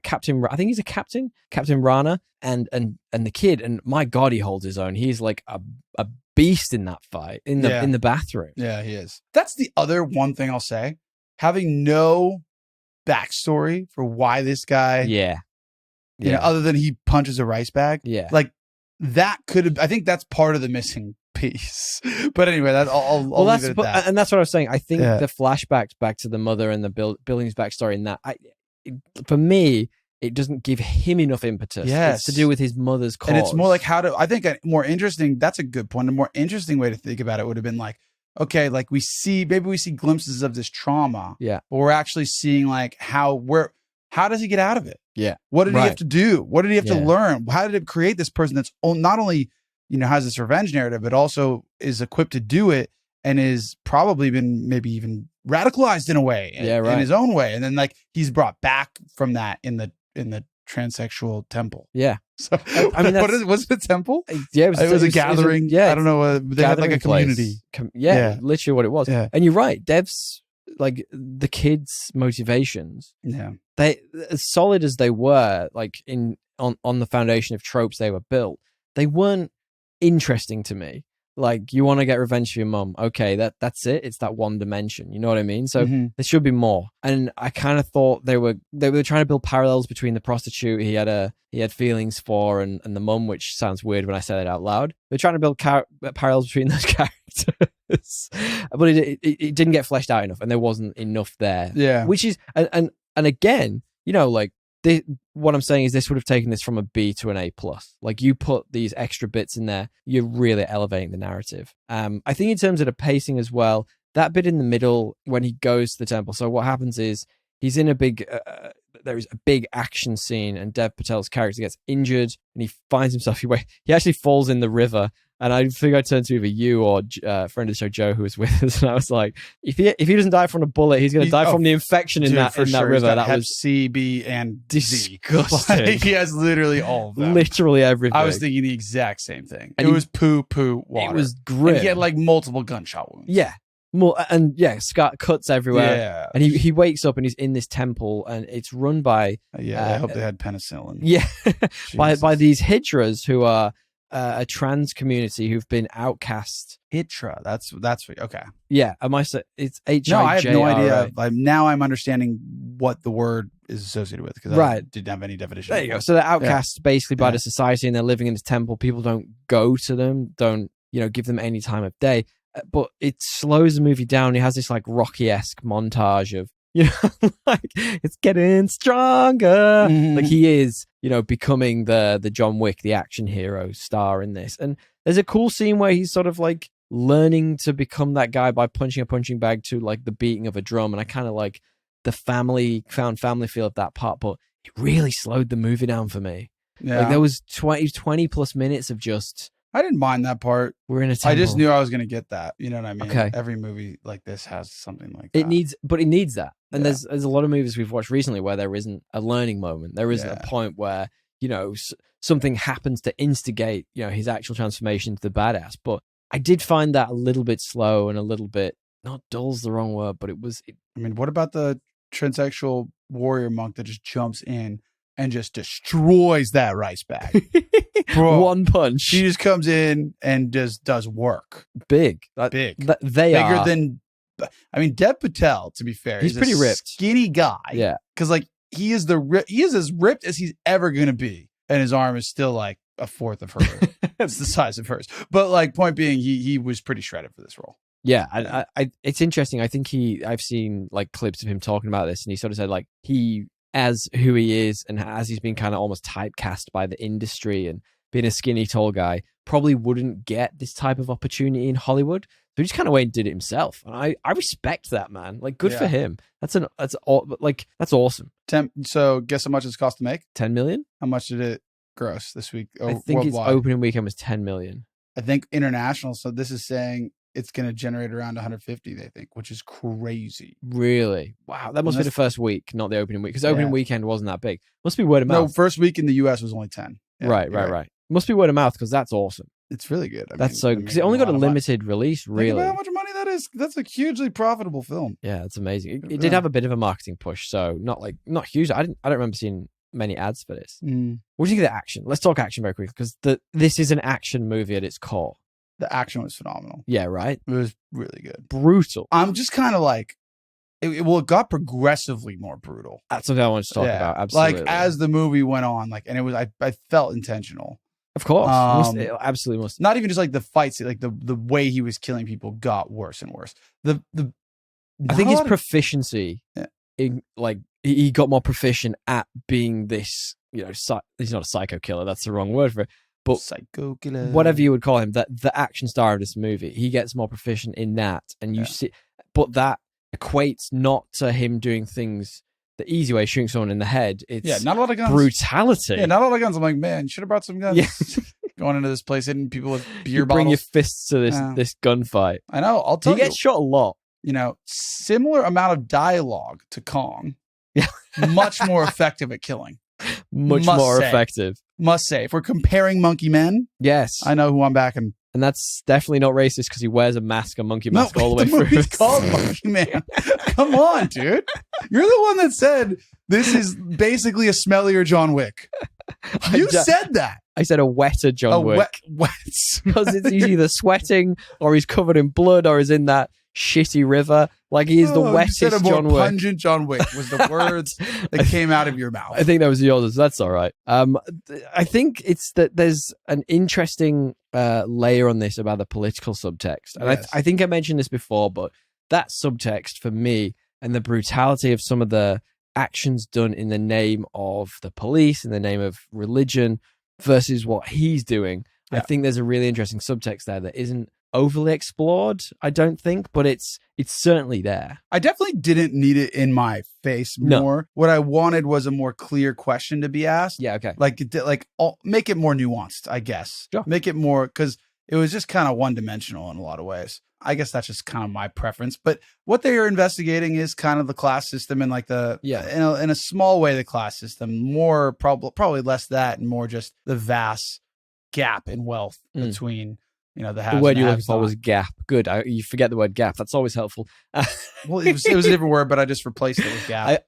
Captain, I think he's a Captain Rana and the kid, and my God, he holds his own. He's like a beast in that fight in the bathroom. Yeah, he is. That's the other one thing I'll say. Having no backstory for why this guy, other than he punches a rice bag. Yeah, like that could have. I think that's part of the missing piece. But anyway, I'll leave it at that. And that's what I was saying. I think the flashbacks back to the mother and the building's backstory in that, for me, it doesn't give him enough impetus. Yes. It's to do with his mother's cause. And it's more like that's a good point. A more interesting way to think about it would have been like, okay, like we see glimpses of this trauma. Yeah. But we're actually seeing like how does he get out of it? Yeah. What did he have to do? What did he have to learn? How did it create this person that's not only, has this revenge narrative, but also is equipped to do it and is probably been maybe even radicalized in a way, in his own way. And then like he's brought back from that in the transsexual temple. Yeah. So I mean, was it a temple? Yeah, it was a gathering. I don't know. They had like a community. Literally what it was. Yeah. And you're right. Dev's like the kids' motivations. Yeah. They, as solid as they were, like on the foundation of tropes they were built, they weren't interesting to me. Like, you want to get revenge for your mom. Okay, that's it. It's that one dimension. You know what I mean? So there should be more. And I kind of thought they were trying to build parallels between the prostitute he had feelings for and the mum, which sounds weird when I say it out loud. They're trying to build parallels between those characters, but it didn't get fleshed out enough, and there wasn't enough there. Yeah, which is and again, like. What I'm saying is this would have taken this from a B to an A+. Like, you put these extra bits in there, you're really elevating the narrative. I think in terms of the pacing as well, that bit in the middle when he goes to the temple. So what happens is he's in a big, there is a big action scene, and Dev Patel's character gets injured, and he finds himself. He actually falls in the river. And I think I turned to either you or a friend of the show, Joe, who was with us, and I was like, if he doesn't die from a bullet, he's going to die from the infection in that river. That was C, B, and disgusting. Like, he has literally all of them. Literally everything. I was thinking the exact same thing. And it was poo water. It was grim. And he had like multiple gunshot wounds. Yeah. Scar cuts everywhere. Yeah. And he wakes up and he's in this temple, and it's run by I hope they had penicillin. Yeah. by these hydras who are a trans community who've been outcast. Hydra. That's okay. Yeah. It's H-I-J-R-A. No, I have no idea. Now I'm understanding what the word is associated with, because I didn't have any definition. There you go. So they're outcast basically by the society, and they're living in this temple. People don't go to them, don't give them any time of day. But it slows the movie down. He has this like Rocky-esque montage of, like it's getting stronger. Like he is, becoming the John Wick, the action hero star in this. And there's a cool scene where he's sort of like learning to become that guy by punching a punching bag to like the beating of a drum. And I kind of like the family feel of that part, but it really slowed the movie down for me. Yeah. Like there was 20 plus minutes of just... I didn't mind that part. We're in a temple. I just knew I was going to get that. You know what I mean? Okay. Every movie like this has something like that. It needs that. And there's a lot of movies we've watched recently where there isn't a learning moment. There isn't a point where, something happens to instigate, his actual transformation into the badass. But I did find that a little bit slow and a little bit, not dull's the wrong word, but it was... I mean, what about the transsexual warrior monk that just jumps in and just destroys that rice bag? Bro, one punch. She just comes in and just does work. Big. Big. They bigger are. than... I mean, Dev Patel, to be fair, he's pretty ripped. Skinny guy. Yeah. Because like he is as ripped as he's ever going to be. And his arm is still like a fourth of her. It's the size of hers. But like, point being, he was pretty shredded for this role. Yeah, and I it's interesting. I think I've seen like clips of him talking about this, and he sort of said like he, as who he is, and as he's been kind of almost typecast by the industry and being a skinny tall guy, probably wouldn't get this type of opportunity in Hollywood. So he just kind of went and did it himself, and I respect that, man. Like, good for him. That's awesome. So guess how much it's cost to make? 10 million. How much did it gross this week? I think its opening weekend was 10 million. I think international. So this is saying it's going to generate around 150. They think, which is crazy. Really? Wow. That must be the first week, not the opening week, because opening weekend wasn't that big. Must be word of mouth. No, first week in the US was only 10. Yeah, right. Must be word of mouth, because that's awesome. It's really good. That's so good, because it only got a limited release, really. Think about how much money that is. That's a hugely profitable film. Yeah, it's amazing. It did have a bit of a marketing push, so not huge. I don't remember seeing many ads for this. What do you think of the action? Let's talk action very quickly, because this is an action movie at its core. The action was phenomenal. Yeah, right? It was really good. Brutal. I'm just kind of like, it got progressively more brutal. That's what I wanted to talk about. Absolutely. Like, as the movie went on, like, and it was, I felt intentional. Of course. It absolutely must. Not even just like the fights, like the way he was killing people got worse and worse. I think his proficiency, in, like, he got more proficient at being this, he's not a psycho killer. That's the wrong word for it. But psycho killer, whatever you would call him, that the action star of this movie, he gets more proficient in that. And you see, but that equates not to him doing things the easy way, shooting someone in the head. It's not a lot of guns. Brutality. Yeah, not a lot of guns. I'm like, man, you should have brought some guns. Yeah. Going into this place, hitting people with beer bottles. Bring your fists to this gunfight. I know. I'll tell you. He gets shot a lot. Similar amount of dialogue to Kong. Yeah. Much more effective at killing. Much more effective. Must say. If we're comparing Monkey Men, yes, I know who I'm backing. And that's definitely not racist, because he wears a monkey mask all the way through. The movie's called Monkey Man. Come on, dude. You're the one that said this is basically a smellier John Wick. You said that. I said a wetter John Wick. Wet. Because it's either sweating, or he's covered in blood, or he's in that shitty river. Like, he is the wettest John Wick. You said a more pungent John Wick was the words that came out of your mouth. I think that was yours. So that's all right. I think it's that there's an interesting layer on this about the political subtext. And I think I mentioned this before, but that subtext for me, and the brutality of some of the actions done in the name of the police, in the name of religion, versus what he's doing. I think there's a really interesting subtext there that isn't overly explored, I don't think, but it's certainly there. I definitely didn't need it in my face more. No. What I wanted was a more clear question to be asked. Yeah, okay. Make it more nuanced, I guess. Sure. Make it more, because it was just kind of one-dimensional in a lot of ways. I guess that's just kind of my preference. But what they are investigating is kind of the class system and like in a small way, the class system, more probably less that and more just the vast gap in wealth between, the haves. The word you're looking for was gap. Good. You forget the word gap. That's always helpful. Well, it was a different word, but I just replaced it with gap.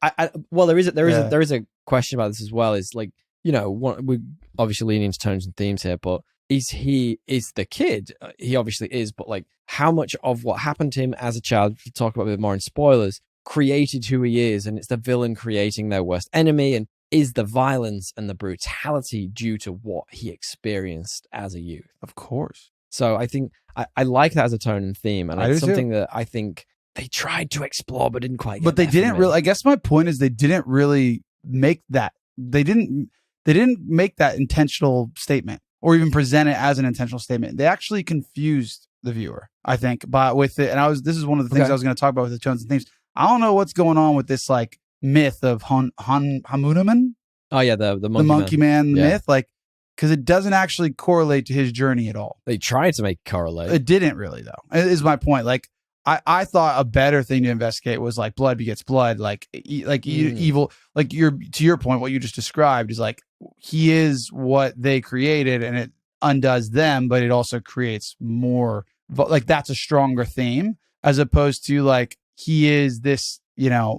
Well, there is a question about this as well. Is like, we're obviously leaning into tones and themes here, but is the kid? He obviously is, but like, how much of what happened to him as a child, we'll talk about a bit more in spoilers, created who he is, and it's the villain creating their worst enemy, and is the violence and the brutality due to what he experienced as a youth? Of course. So I think I like that as a tone and theme, and it's something that I think they tried to explore but didn't quite get. But they didn't really. I guess my point is they didn't really make that. They didn't make that intentional statement or even present it as an intentional statement. They actually confused the viewer, I think, with it. And this is one of the things I was going to talk about with the tones and themes. I don't know what's going on with this like myth of Hanuman. Oh yeah, the monkey man myth, like, because it doesn't actually correlate to his journey at all. They tried to make it correlate. It didn't really, though. Is my point. Like, I thought a better thing to investigate was like blood begets blood, evil. Like to your point, what you just described is like he is what they created, and it undoes them, but it also creates more. Like that's a stronger theme as opposed to like he is this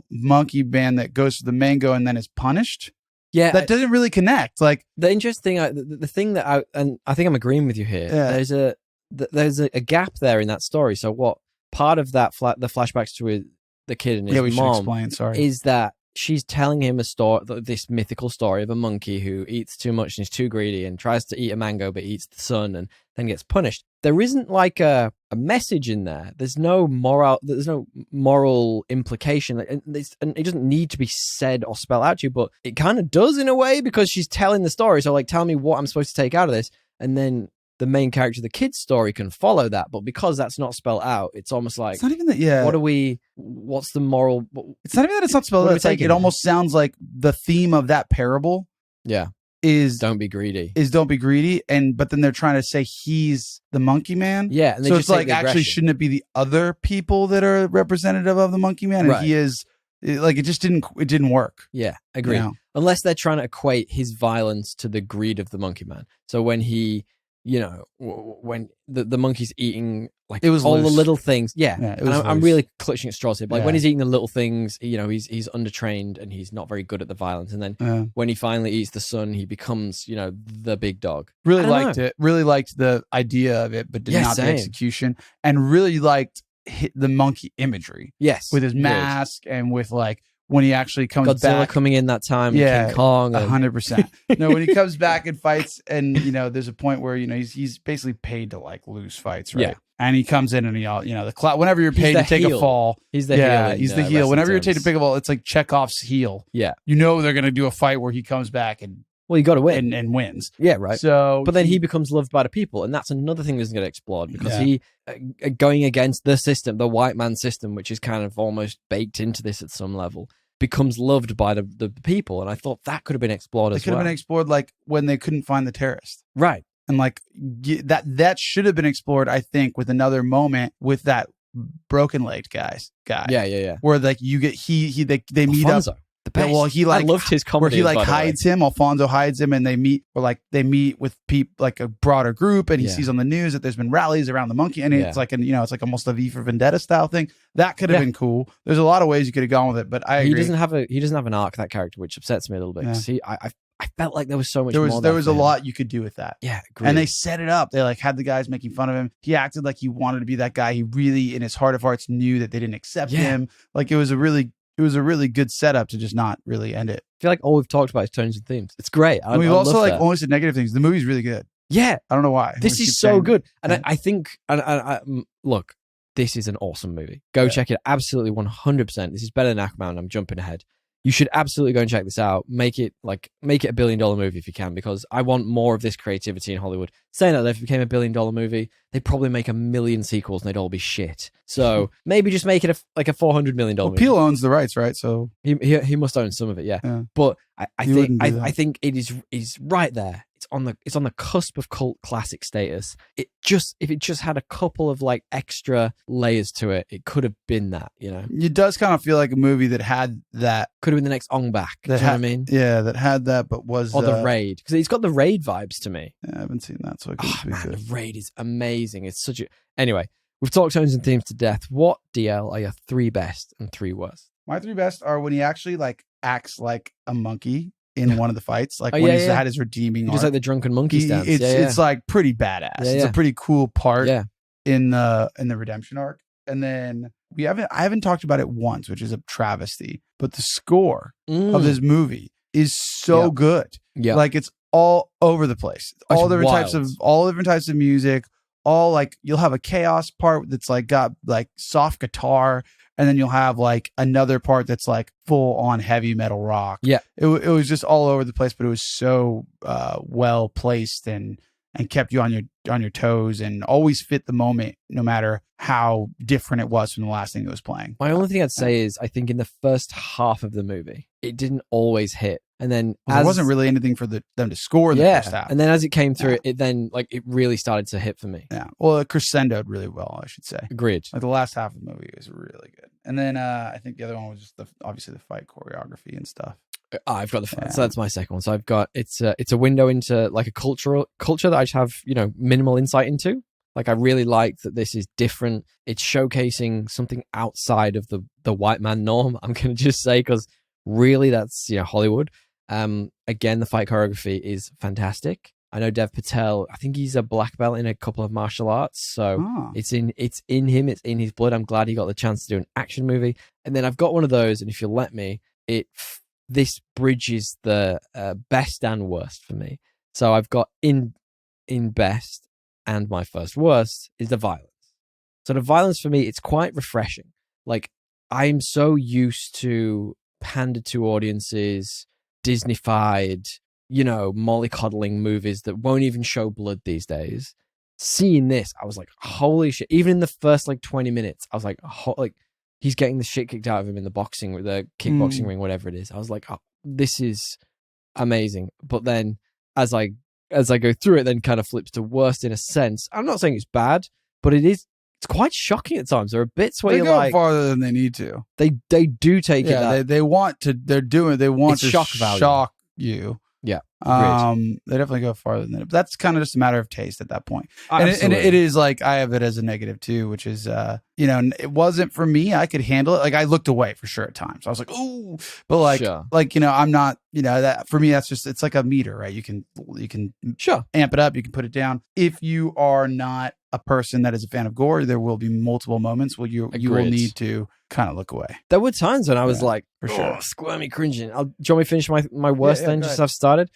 monkey man that goes to the mango and then is punished. Yeah, that doesn't really connect. Like the interesting, the thing that I think I'm agreeing with you here. Yeah. There's a gap there in that story. So what part of that the flashbacks to the kid and his mom is that she's telling him a story, this mythical story of a monkey who eats too much and is too greedy and tries to eat a mango but eats the sun and then gets punished. There isn't like a message in there. There's no moral implication, and it doesn't need to be said or spelled out to you, but it kind of does in a way because she's telling the story. So like, tell me what I'm supposed to take out of this, and then the main character of the kid's story can follow that. But because that's not spelled out, it's almost like, it's not even that. Yeah. What's the moral? It's not even that it's not spelled out. It's like, it almost sounds like the theme of that parable. Yeah. Don't be greedy. But then they're trying to say he's the monkey man. Yeah. And so it's like, actually, shouldn't it be the other people that are representative of the monkey man? And he is like, it didn't work. Yeah. Agreed. Unless they're trying to equate his violence to the greed of the monkey man. So when he, when the monkey's eating like it was all loose. The little things. Yeah. I'm really clutching at straws here. But like when he's eating the little things, he's undertrained and he's not very good at the violence. And then when he finally eats the sun, he becomes, the big dog. Really liked it. Really liked the idea of it, but did not the execution. And really liked the monkey imagery. Yes. With his mask and with like, when he actually comes Godzilla back, coming in that time, King Kong, 100%. No, when he comes back and fights, and there's a point where he's basically paid to like lose fights, right? Yeah. And he comes in and the cloud. Whenever you're paid to take a fall, he's the heel. He's the heel. Whenever you're paid to pick a fall, it's like Chekhov's heel. Yeah, they're gonna do a fight where he comes back and you got to win and wins. Yeah, right. So, but then he becomes loved by the people, and that's another thing that doesn't get explored because he going against the system, the white man system, which is kind of almost baked into this at some level. Becomes loved by the people, and I thought that could have been explored as well. It could have been explored, like when they couldn't find the terrorist, right? And like that should have been explored, I think, with another moment with that broken legged guy. Yeah. Where like you get they meet Alfonso, up. I loved his comedy. Where he hides him. Alfonso hides him, and they meet with people like a broader group, and he sees on the news that there's been rallies around the monkey, and it's like it's like almost a V for Vendetta style thing. That could have been cool. There's a lot of ways you could have gone with it, but he doesn't have an arc, that character, which upsets me a little bit. Yeah. I felt like there was so much more. There was a lot you could do with that. Yeah, agreed. And they set it up. They like had the guys making fun of him. He acted like he wanted to be that guy. He really, in his heart of hearts, knew that they didn't accept him. Like it was a really good setup to just not really end it. I feel like all we've talked about is tones and themes. It's great. We've also like only said negative things. The movie's really good. Yeah. I don't know why. This is so good. And I think, look, this is an awesome movie. Go check it. Absolutely 100%. This is better than Aquaman. I'm jumping ahead. You should absolutely go and check this out. Make it a $1 billion movie if you can, because I want more of this creativity in Hollywood. Saying that, if it became $1 billion movie, they'd probably make 1 million sequels and they'd all be shit. So maybe just make it a $400 million movie. Peele owns the rights, right? So he must own some of it, yeah. But I think it is right there. It's on the cusp of cult classic status. If it just had a couple of like extra layers to it, it could have been that, you know. It does kind of feel like a movie that had that. Could have been the next Ong Bak. Do you know what I mean? Yeah, that had that, but was or the Raid, because it's got the Raid vibes to me. Yeah, I haven't seen that, so the Raid is amazing. It's such a anyway. We've talked tones and themes to death. What DL are your 3 best and 3 worst? My 3 best are when he actually like acts like a monkey in one of the fights, like when he's had his redeeming arc. Just like the drunken monkey stance. It's like pretty badass. It's a pretty cool part in the redemption arc. And then I haven't talked about it once, which is a travesty, but the score of this movie is so good. Yeah. Like it's all over the place. All different types of music. All like you'll have a chaos part that's like got like soft guitar, and then you'll have like another part that's like full on heavy metal rock. Yeah, it was just all over the place, but it was so well placed and kept you on your toes and always fit the moment, no matter how different it was from the last thing it was playing. My only thing I'd say is I think in the first half of the movie, it didn't always hit. And then there wasn't really anything for them to score in the first half. And then as it came through, it then like it really started to hit for me. Yeah. Well, it crescendoed really well, I should say. Agreed. Like the last half of the movie was really good. And then I think the other one was just obviously the fight choreography and stuff. I've got the fight. So that's my second one. So I've got it's a window into like a culture that I just have, minimal insight into. Like I really like that this is different. It's showcasing something outside of the white man norm. I'm going to just say, because really that's Hollywood. Again, the fight choreography is fantastic. I know Dev Patel, I think he's a black belt in a couple of martial arts. So it's in him, it's in his blood. I'm glad he got the chance to do an action movie. And then I've got one of those, and if you'll let me, this bridges the best and worst for me. So I've got in best, and my first worst is the violence. So the violence for me, it's quite refreshing. Like I'm so used to pander to audiences, Disney-fied, mollycoddling movies that won't even show blood these days. Seeing this, I was like, holy shit. Even in the first like 20 minutes, I was like, he's getting the shit kicked out of him in the kickboxing ring, whatever it is. I was like, oh, this is amazing. But then as I go through it, then kind of flips to worst in a sense. I'm not saying it's bad, but it's quite shocking at times. There are bits where they go farther than they need to. They do take it. They want to. They want to shock you. Yeah. They definitely go farther than that. But that's kind of just a matter of taste at that point. And it is like I have it as a negative too, which is it wasn't for me. I could handle it. Like I looked away for sure at times. I was like, ooh, but I'm not. That for me, that's just it's like a meter, right? You can amp it up. You can put it down. If you are not a person that is a fan of gore, there will be multiple moments where you will need to kind of look away. There were times when I was like, for sure, squirmy, cringing. Do you want me to finish my worst then? Just I've started.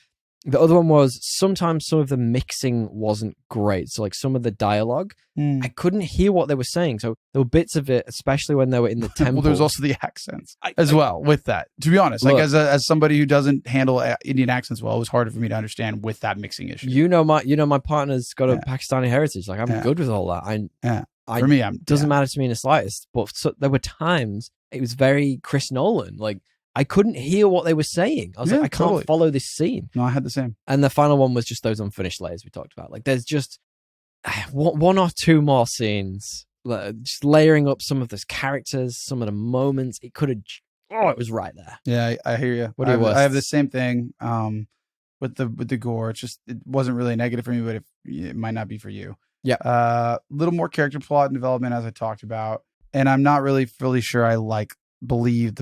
The other one was sometimes some of the mixing wasn't great. So like some of the dialogue, I couldn't hear what they were saying. So there were bits of it, especially when they were in the temple. Well, there's also the accents as well with that. To be honest, look, like as somebody who doesn't handle Indian accents well, it was harder for me to understand with that mixing issue. My partner's got a Pakistani heritage. Like I'm good with all that. For me, doesn't matter to me in the slightest. But there were times it was very Chris Nolan. Like I couldn't hear what they were saying. I was like, I can't follow this scene. No, I had the same. And the final one was just those unfinished layers we talked about. Like there's just one or two more scenes, just layering up some of those characters, some of the moments. It could have, it was right there. Yeah, I hear you. What do you I have the same thing with the gore. It wasn't really negative for me, but it might not be for you. Yeah. A little more character plot and development, as I talked about. And I'm not really fully sure I believe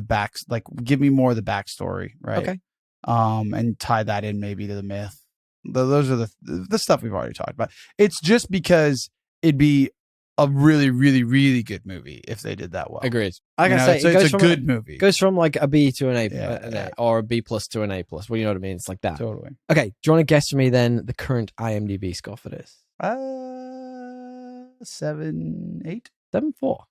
give me more of the backstory, right? Okay. And tie that in maybe to the myth. Those are the stuff we've already talked about. It's just because it'd be a really, really, really good movie if they did that well. Agreed. Like I say, it's a good movie. It goes from like a B to an A, or a B plus to an A plus. Well, you know what I mean? It's like that. Totally. Okay. Do you want to guess for me then the current IMDb score for this? 7, 8, 7.4.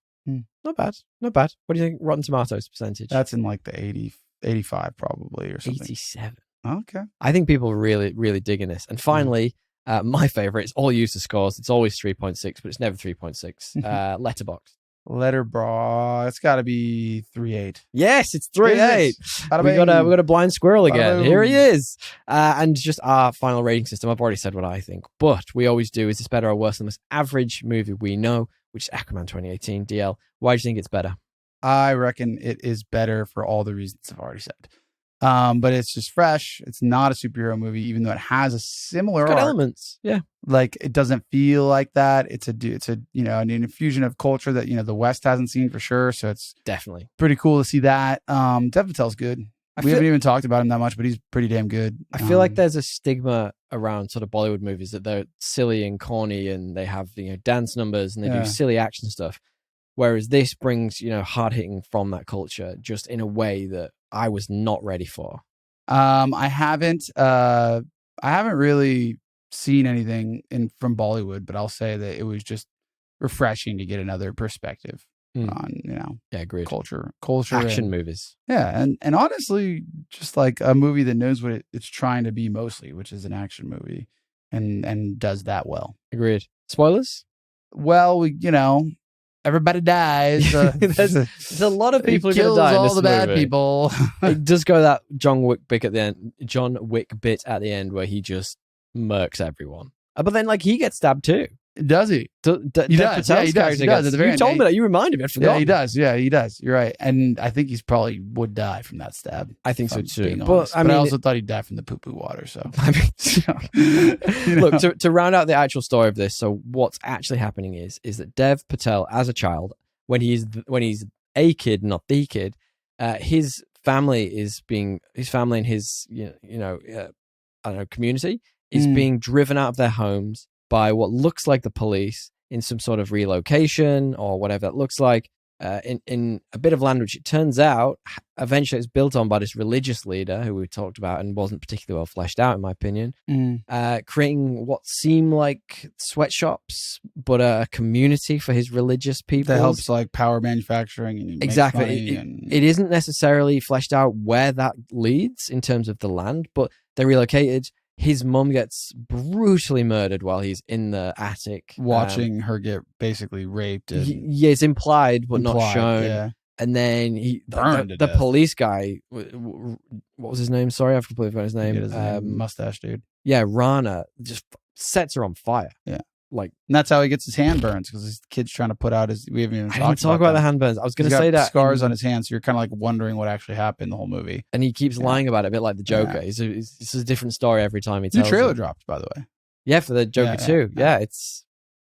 Not bad. What do you think Rotten Tomatoes percentage? That's in like the 85 probably or something. 87. Okay. I think people are really, really digging this. And finally, my favorite, it's all user scores. It's always 3.6, but it's never 3.6. Letterboxd. Letterboxd. It's got to be 3.8. Yes, it's 3.8. We got a blind squirrel again. Here he is. And just our final rating system. I've already said what I think, but we always do. Is this better or worse than the most average movie we know, which is Aquaman 2018? DL, why do you think it's better? I reckon it is better for all the reasons I've already said. But it's just fresh. It's not a superhero movie, even though it has a similar good elements. Yeah, like it doesn't feel like that. It's a an infusion of culture that the West hasn't seen for sure. So it's definitely pretty cool to see that. Dev Patel's good. We haven't even talked about him that much, but he's pretty damn good. I feel like there's a stigma around sort of Bollywood movies that they're silly and corny, and they have dance numbers and they do silly action stuff. Whereas this brings hard hitting from that culture, just in a way that I was not ready for. I haven't really seen anything from Bollywood, but I'll say that it was just refreshing to get another perspective on agreed. culture action movies. Yeah, and honestly, just like a movie that knows what it's trying to be mostly, which is an action movie, and does that well. Agreed. Spoilers? Well, everybody dies. There's a lot of people who are going to die in this all the bad movie. people. It does go that John Wick bit at the end where he just murks everyone. But then he gets stabbed too. Does he? He does. He does. You told me that. You reminded me. I forgot. Yeah, he does. Yeah, he does. You're right. And I think he's probably would die from that stab. I think so too. But I also thought he'd die from the poo-poo water. So look, to round out the actual story of this. So what's actually happening is that Dev Patel, as a child, when he's a kid, not the kid, his family and his community is being driven out of their homes by what looks like the police in some sort of relocation or whatever that looks like, in a bit of land, which it turns out eventually is built on by this religious leader who we talked about and wasn't particularly well fleshed out, in my opinion, creating what seem like sweatshops, but a community for his religious people. That helps power manufacturing. And exactly. It isn't necessarily fleshed out where that leads in terms of the land, but they're relocated. His mum gets brutally murdered while he's in the attic. Watching her get basically raped. It's implied, but not shown. Yeah. And then the police guy, what was his name? Sorry, I've completely forgotten his name. Mustache dude. Yeah, Rana just sets her on fire. Yeah. And that's how he gets his hand burns, because his kid's trying to put out his. We haven't even talked about the hand burns. I was going to say that scars on his hands. So you're kind of wondering what actually happened the whole movie. And he keeps lying about it, a bit like the Joker. Yeah. It's a different story every time he tells. The trailer dropped, by the way. Yeah, for the Joker too. Yeah, it's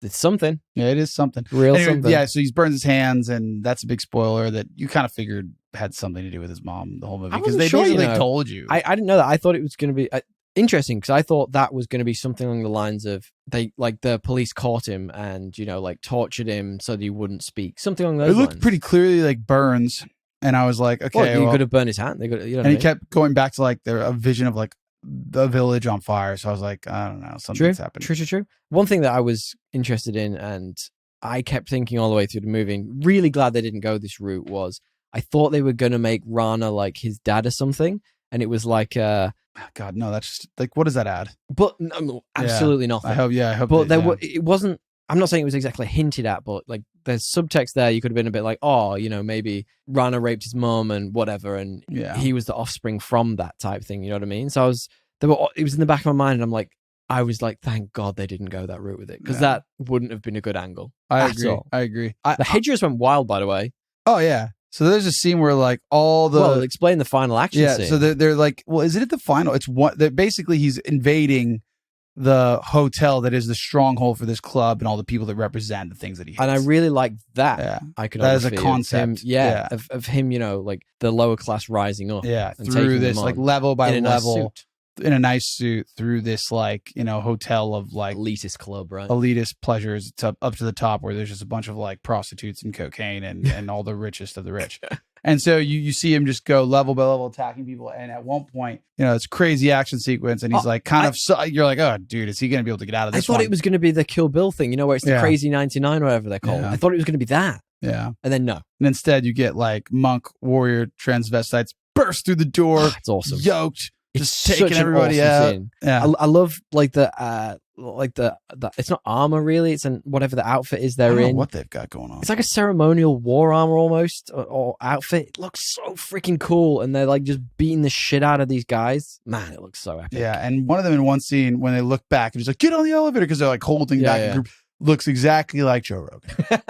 something. Yeah, it is something. Something. Yeah, so he burns his hands, and that's a big spoiler that you kind of figured had something to do with his mom the whole movie, because they basically told you. I didn't know that. I thought it was going to be. Interesting, because I thought that was going to be something along the lines of the police caught him and tortured him so that he wouldn't speak, something along those lines. It looked pretty clearly like burns, and I was like, okay, he could have burned his hand. He kept going back to a vision of the village on fire. So I was like, I don't know, something's happening. True. One thing that I was interested in, and I kept thinking all the way through the movie, and really glad they didn't go this route, was I thought they were going to make Rana like his dad or something, and it was like God, no, that's just what does that add? But no, absolutely nothing. I hope. But it wasn't. I'm not saying it was exactly hinted at, but there's subtext there. You could have been a bit like, maybe Rana raped his mom and whatever, and he was the offspring from that type thing. You know what I mean? So it was in the back of my mind, and I was like, thank God they didn't go that route with it, because that wouldn't have been a good angle. I agree. The hedgerows went wild, by the way. Oh yeah. So there's a scene where explain the final action scene. So they're like, well, is it at the final? It's basically he's invading the hotel that is the stronghold for this club and all the people that represent the things that he hates. And I really like that. Yeah. That is a concept. Of him, the lower class rising up. Yeah. Through this level by level. In a nice suit through this hotel of elitist club, right? Elitist pleasures. It's up to the top where there's just a bunch of prostitutes and cocaine and all the richest of the rich. And so you see him just go level by level attacking people, and at one point, it's crazy action sequence, and he's you're like, oh dude, is he gonna be able to get out of this? I thought it was gonna be the Kill Bill thing, where it's the crazy 99 or whatever they're called. I thought it was gonna be that. Yeah. And then no. And instead you get monk, warrior, transvestites bursts through the door. It's awesome. Yoked. It's Just taking everybody awesome out. Scene. Yeah. I love the it's not armor really. It's whatever the outfit is they're I don't know in. what they've got going on. It's like a ceremonial war armor almost or outfit. It looks so freaking cool, and they're like just beating the shit out of these guys. Man, it looks so epic. Yeah, and one of them in one scene when they look back and he's like, "Get on the elevator," because they're like holding back a group. Looks exactly like Joe Rogan.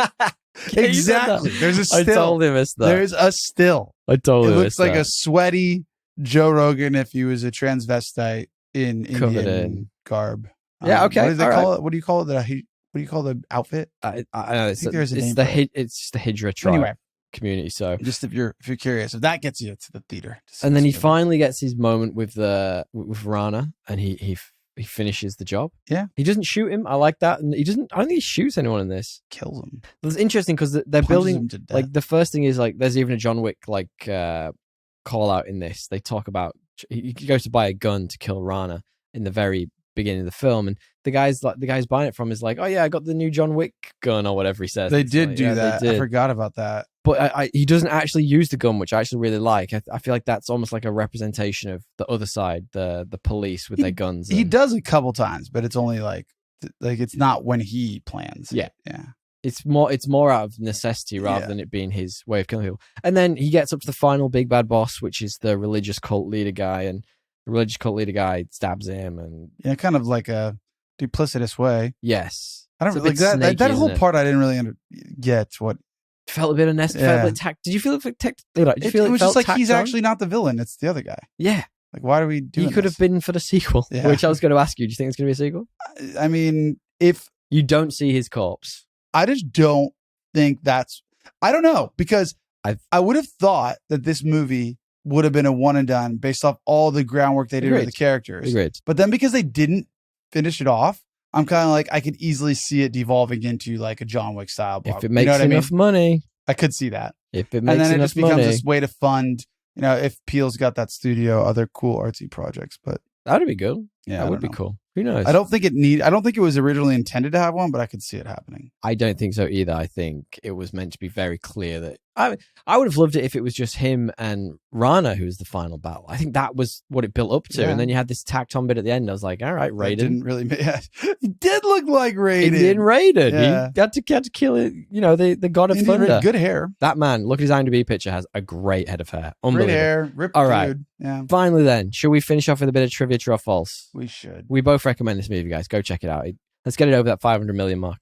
Exactly. There's a still. I totally missed that. There's a still. I totally It looks like a sweaty Joe Rogan if he was a transvestite in Indian garb. Yeah, okay. What do they call it? What do you call it? What do you call the outfit? I know it's there's a name it's the Hijra tribe community. So just if you're curious, if that gets you to the theater. And then he finally gets his moment with Rana, and he finishes the job. Yeah, he doesn't shoot him. I like that, and he doesn't. I don't think he shoots anyone in this. Kills him. It's interesting because they're building. Like the first thing is like there's even a John Wick call out in this. They talk about he goes to buy a gun to kill Rana in the very beginning of the film, and the guy's buying it from is like, oh yeah, I got the new John Wick gun or whatever he says. They did do that. I forgot about that. But he doesn't actually use the gun, which I actually really like. I feel like that's almost like a representation of the other side, the police with their guns. He does a couple times, but it's only like it's not when he plans. Yeah. Yeah. It's more out of necessity rather than it being his way of killing people. And then he gets up to the final big bad boss, which is the religious cult leader guy, and the religious cult leader guy stabs him, and kind of like a duplicitous way. Yes, I don't like that. Snaky, that whole part I didn't really get. What felt a bit unnecessary. Felt a bit tact. Did you feel it it was just like he's actually not the villain; it's the other guy. Yeah. Like, why are we doing? He could have been for the sequel, which I was going to ask you. Do you think it's going to be a sequel? I mean, if you don't see his corpse, I just don't think that's. I don't know, because I would have thought that this movie would have been a one and done based off all the groundwork they did with the characters. Agreed. But then because they didn't finish it off, I'm kind of like, I could easily see it devolving into like a John Wick style block. If it makes enough money. I could see that. If it makes enough money. And then it just becomes this way to fund, if Peele's got that studio, other cool artsy projects. But that would be good. Yeah, that would be cool. Who knows? I don't think it was originally intended to have one, but I could see it happening. I don't think so either. I think it was meant to be very clear that I would have loved it if it was just him and Rana who was the final battle. I think that was what it built up to. And then you had this tacked on bit at the end. I was like, all right, Raiden. Didn't really, he did look like Raiden. Indian Raiden. Yeah. He had to kill it. The god of thunder. Good hair. That man, look at his IMDb picture, has a great head of hair. Unbelievable. Great hair. Ripped all right. Dude. Yeah. Finally then, should we finish off with a bit of trivia, true or false? We should. We both recommend this movie, guys. Go check it out. Let's get it over that 500 million mark.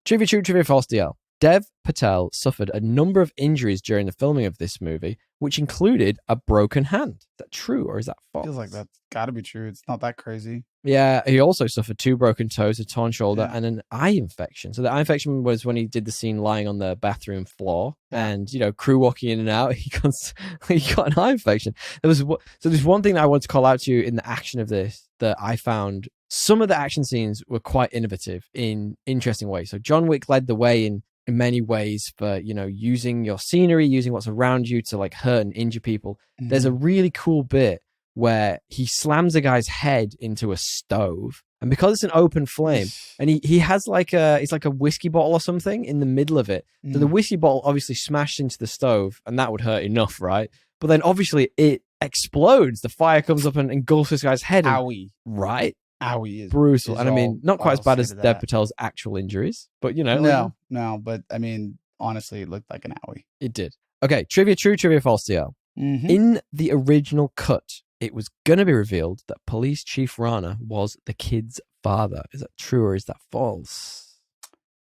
Trivia true, trivia false, DL. Dev Patel suffered a number of injuries during the filming of this movie, which included a broken hand. Is that true or is that false? Feels like that's got to be true. It's not that crazy. Yeah, he also suffered 2 broken toes, a torn shoulder, and an eye infection. So the eye infection was when he did the scene lying on the bathroom floor, and crew walking in and out. He got an eye infection. There's one thing that I want to call out to you in the action of this that I found. Some of the action scenes were quite innovative in interesting ways. So John Wick led the way in many ways for, using your scenery, using what's around you to like hurt and injure people. Mm-hmm. There's a really cool bit where he slams a guy's head into a stove. And because it's an open flame, and he has it's like a whiskey bottle or something in the middle of it. So the whiskey bottle obviously smashed into the stove, and that would hurt enough, right? But then obviously it explodes. The fire comes up and engulfs this guy's head. Owie. Right? Owie is brutal. And I mean, not quite as bad as Dev Patel's actual injuries, but No, but I mean, honestly, it looked like an owie. It did. Okay, trivia true, trivia false, DL. Mm-hmm. In the original cut, it was going to be revealed that Police Chief Rana was the kid's father. Is that true or is that false?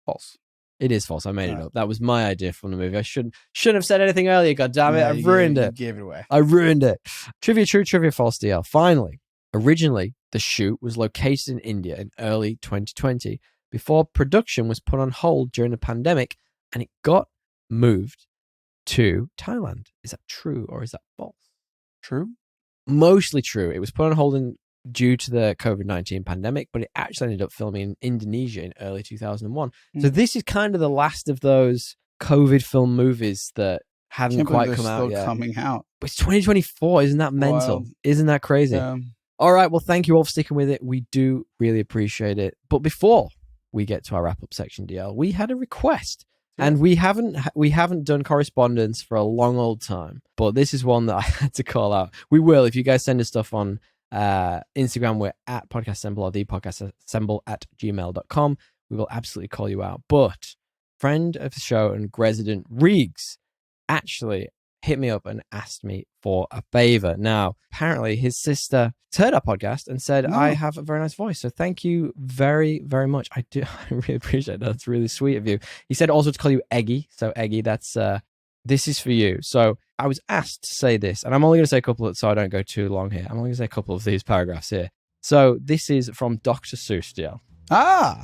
False. It is false. I made it up. That was my idea from the movie. I shouldn't have said anything earlier. God damn it! I've ruined it. You gave it away. I ruined it. Trivia true, trivia false, DL. Finally, originally the shoot was located in India in early 2020 before production was put on hold during the pandemic, and it got moved to Thailand. Is that true or is that false? True. Mostly true. It was put on hold due to the COVID-19 pandemic, but it actually ended up filming in Indonesia in early 2001. So this is kind of the last of those COVID film movies that hadn't quite come out yet. Coming out. But it's 2024. Isn't that mental? Isn't that crazy? Yeah. All right. Well, thank you all for sticking with it. We do really appreciate it. But before we get to our wrap-up section, DL, we had a request And we haven't done correspondence for a long old time, but this is one that I had to call out. We will, if you guys send us stuff on Instagram, we're at podcastassemble or thepodcastassemble@gmail.com. We will absolutely call you out. But friend of the show and resident Reeks actually hit me up and asked me for a favor. Now, apparently his sister heard our podcast and said, I have a very nice voice. So thank you very, very much. I really appreciate that. That's really sweet of you. He said also to call you Eggy. So Eggy, that's, this is for you. So I was asked to say this, and I'm only going to say a couple so I don't go too long here. I'm only going to say a couple of these paragraphs here. So this is from Dr. Seuss, DL.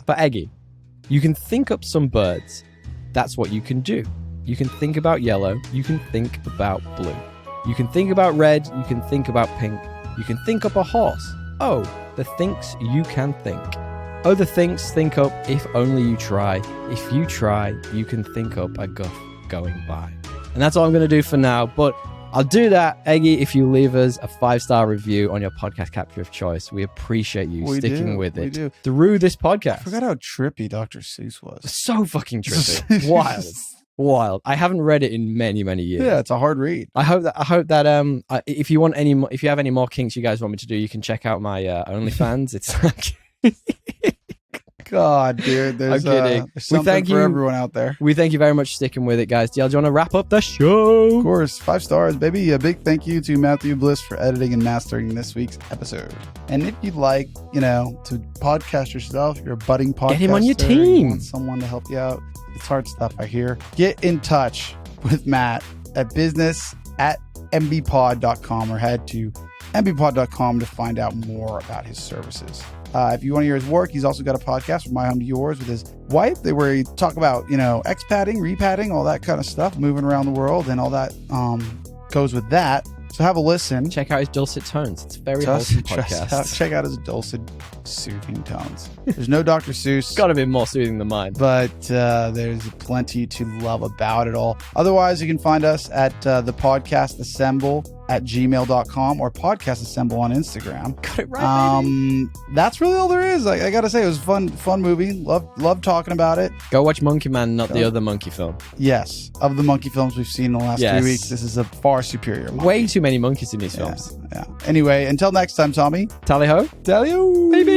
But Eggy, you can think up some birds. That's what you can do. You can think about yellow. You can think about blue. You can think about red. You can think about pink. You can think up a horse. Oh, the thinks you can think. Oh, the thinks think up if only you try. If you try, you can think up a guff going by. And that's all I'm going to do for now. But I'll do that, Eggy, if you leave us a 5-star review on your podcast capture of choice. We appreciate you sticking with it through this podcast. I forgot how trippy Dr. Seuss was. So fucking trippy. Wild. I haven't read it in many, many years. Yeah, it's a hard read. I hope that if you have any more kinks you guys want me to do, you can check out my OnlyFans. It's like God, dude, there's something for everyone out there. We thank you very much for sticking with it, guys. DL, do you want to wrap up the show? Of course, 5 stars, baby. A big thank you to Matthew Bliss for editing and mastering this week's episode. And if you'd like, to podcast yourself, you're a budding podcaster. Get him on your team. You want someone to help you out. It's hard stuff, I hear. Get in touch with Matt at business@mbpod.com or head to mbpod.com to find out more about his services. If you want to hear his work, he's also got a podcast from My Home to Yours with his wife, where he talk about, expatting, repatting, all that kind of stuff, moving around the world, and all that goes with that. So have a listen. Check out his dulcet tones. It's a very wholesome podcast. Check out his dulcet, soothing tones. There's no Dr. Seuss. Got to be more soothing than mine. But there's plenty to love about it all. Otherwise, you can find us at thepodcastassemble@gmail.com or podcastassemble on Instagram. Got it right, baby. That's really all there is. I got to say, it was a fun movie. Love talking about it. Go watch Monkey Man, not the other monkey film. Yes. Of the monkey films we've seen in the last 3 weeks, this is a far superior monkey. Way too many monkeys in these films. Yeah. Anyway, until next time, Tommy. Tally ho. Tally ho. Baby.